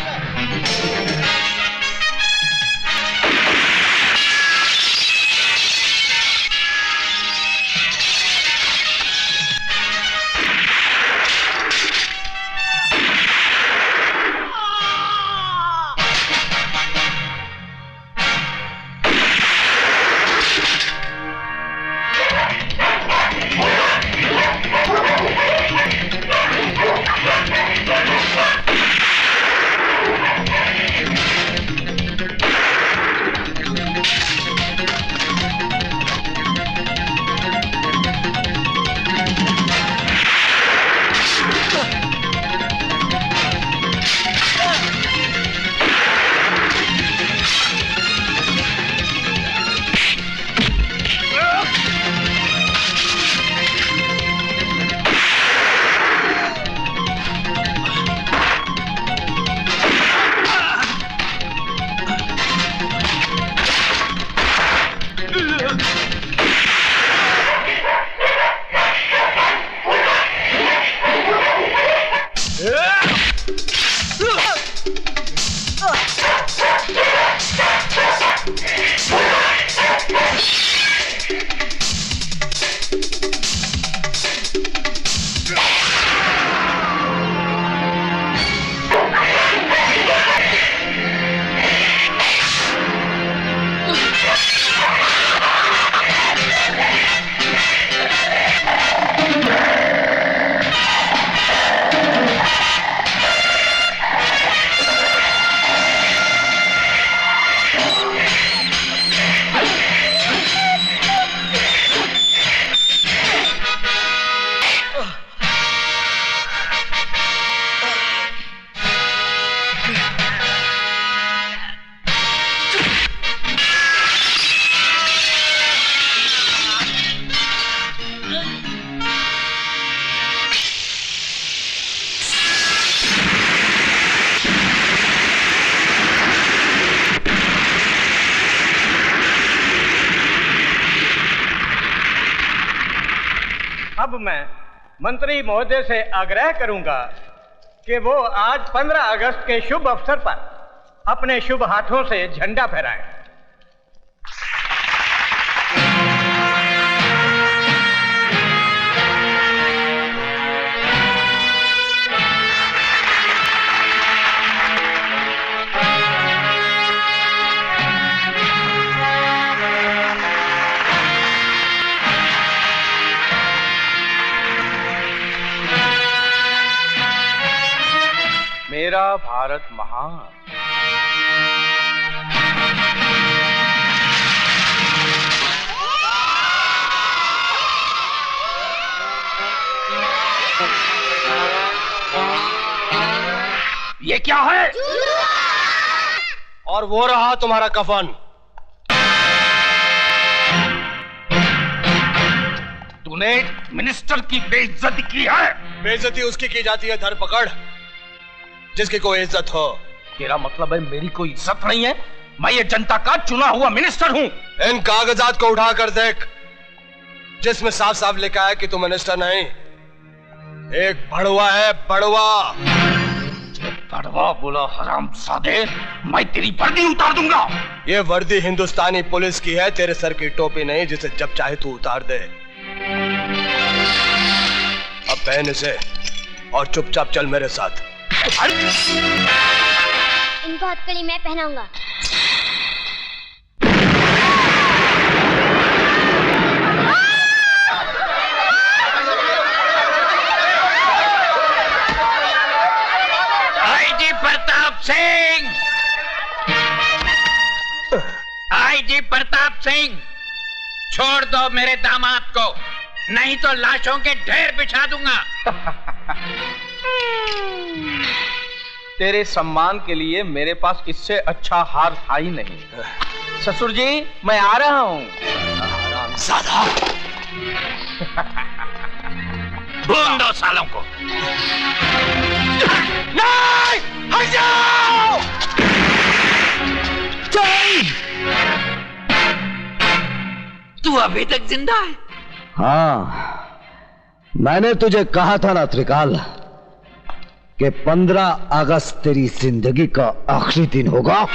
[SPEAKER 5] अब मैं मंत्री महोदय से आग्रह करूंगा कि वो आज 15 अगस्त के शुभ अवसर पर अपने शुभ हाथों से झंडा फहराएं। मेरा भारत महान।
[SPEAKER 14] ये क्या है? और वो रहा तुम्हारा कफन।
[SPEAKER 15] तूने मिनिस्टर की बेइज्जती की है।
[SPEAKER 14] बेइज्जती उसकी की जाती है धरपकड़ जिसकी कोई इज्जत हो।
[SPEAKER 15] तेरा मतलब है मेरी कोई इज्जत नहीं है? मैं ये जनता का चुना हुआ मिनिस्टर हूँ।
[SPEAKER 14] इन कागजात को उठा कर देख जिसमें साफ साफ लिखा है कि तू मिनिस्टर नहीं, एक बड़वा है, बड़वा।
[SPEAKER 15] बड़वा बोला हरामजादे, मैं तेरी वर्दी उतार दूंगा।
[SPEAKER 14] ये वर्दी हिंदुस्तानी पुलिस की है, तेरे सर की टोपी नहीं जिसे जब चाहे तू उतार दे। अब पहन इसे और चुपचाप चल मेरे साथ।
[SPEAKER 8] इनको हथकड़ी मैं पहनाऊंगा।
[SPEAKER 15] सिंह, आईजी प्रताप सिंह, छोड़ दो मेरे दामाद को, नहीं तो लाशों के ढेर बिछा दूंगा।
[SPEAKER 9] तेरे सम्मान के लिए मेरे पास इससे अच्छा हार था ही नहीं। ससुर जी, मैं आ रहा हूं।
[SPEAKER 15] भून दो सालों को।
[SPEAKER 14] नहीं, हट जाओ!
[SPEAKER 15] तू अभी तक जिंदा है?
[SPEAKER 3] हाँ, मैंने तुझे कहा था ना त्रिकाल कि 15 अगस्त तेरी जिंदगी का आखिरी दिन होगा।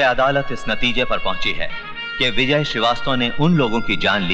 [SPEAKER 13] अदालत इस नतीजे पर पहुंची है कि विजय श्रीवास्तव ने उन लोगों की जान ली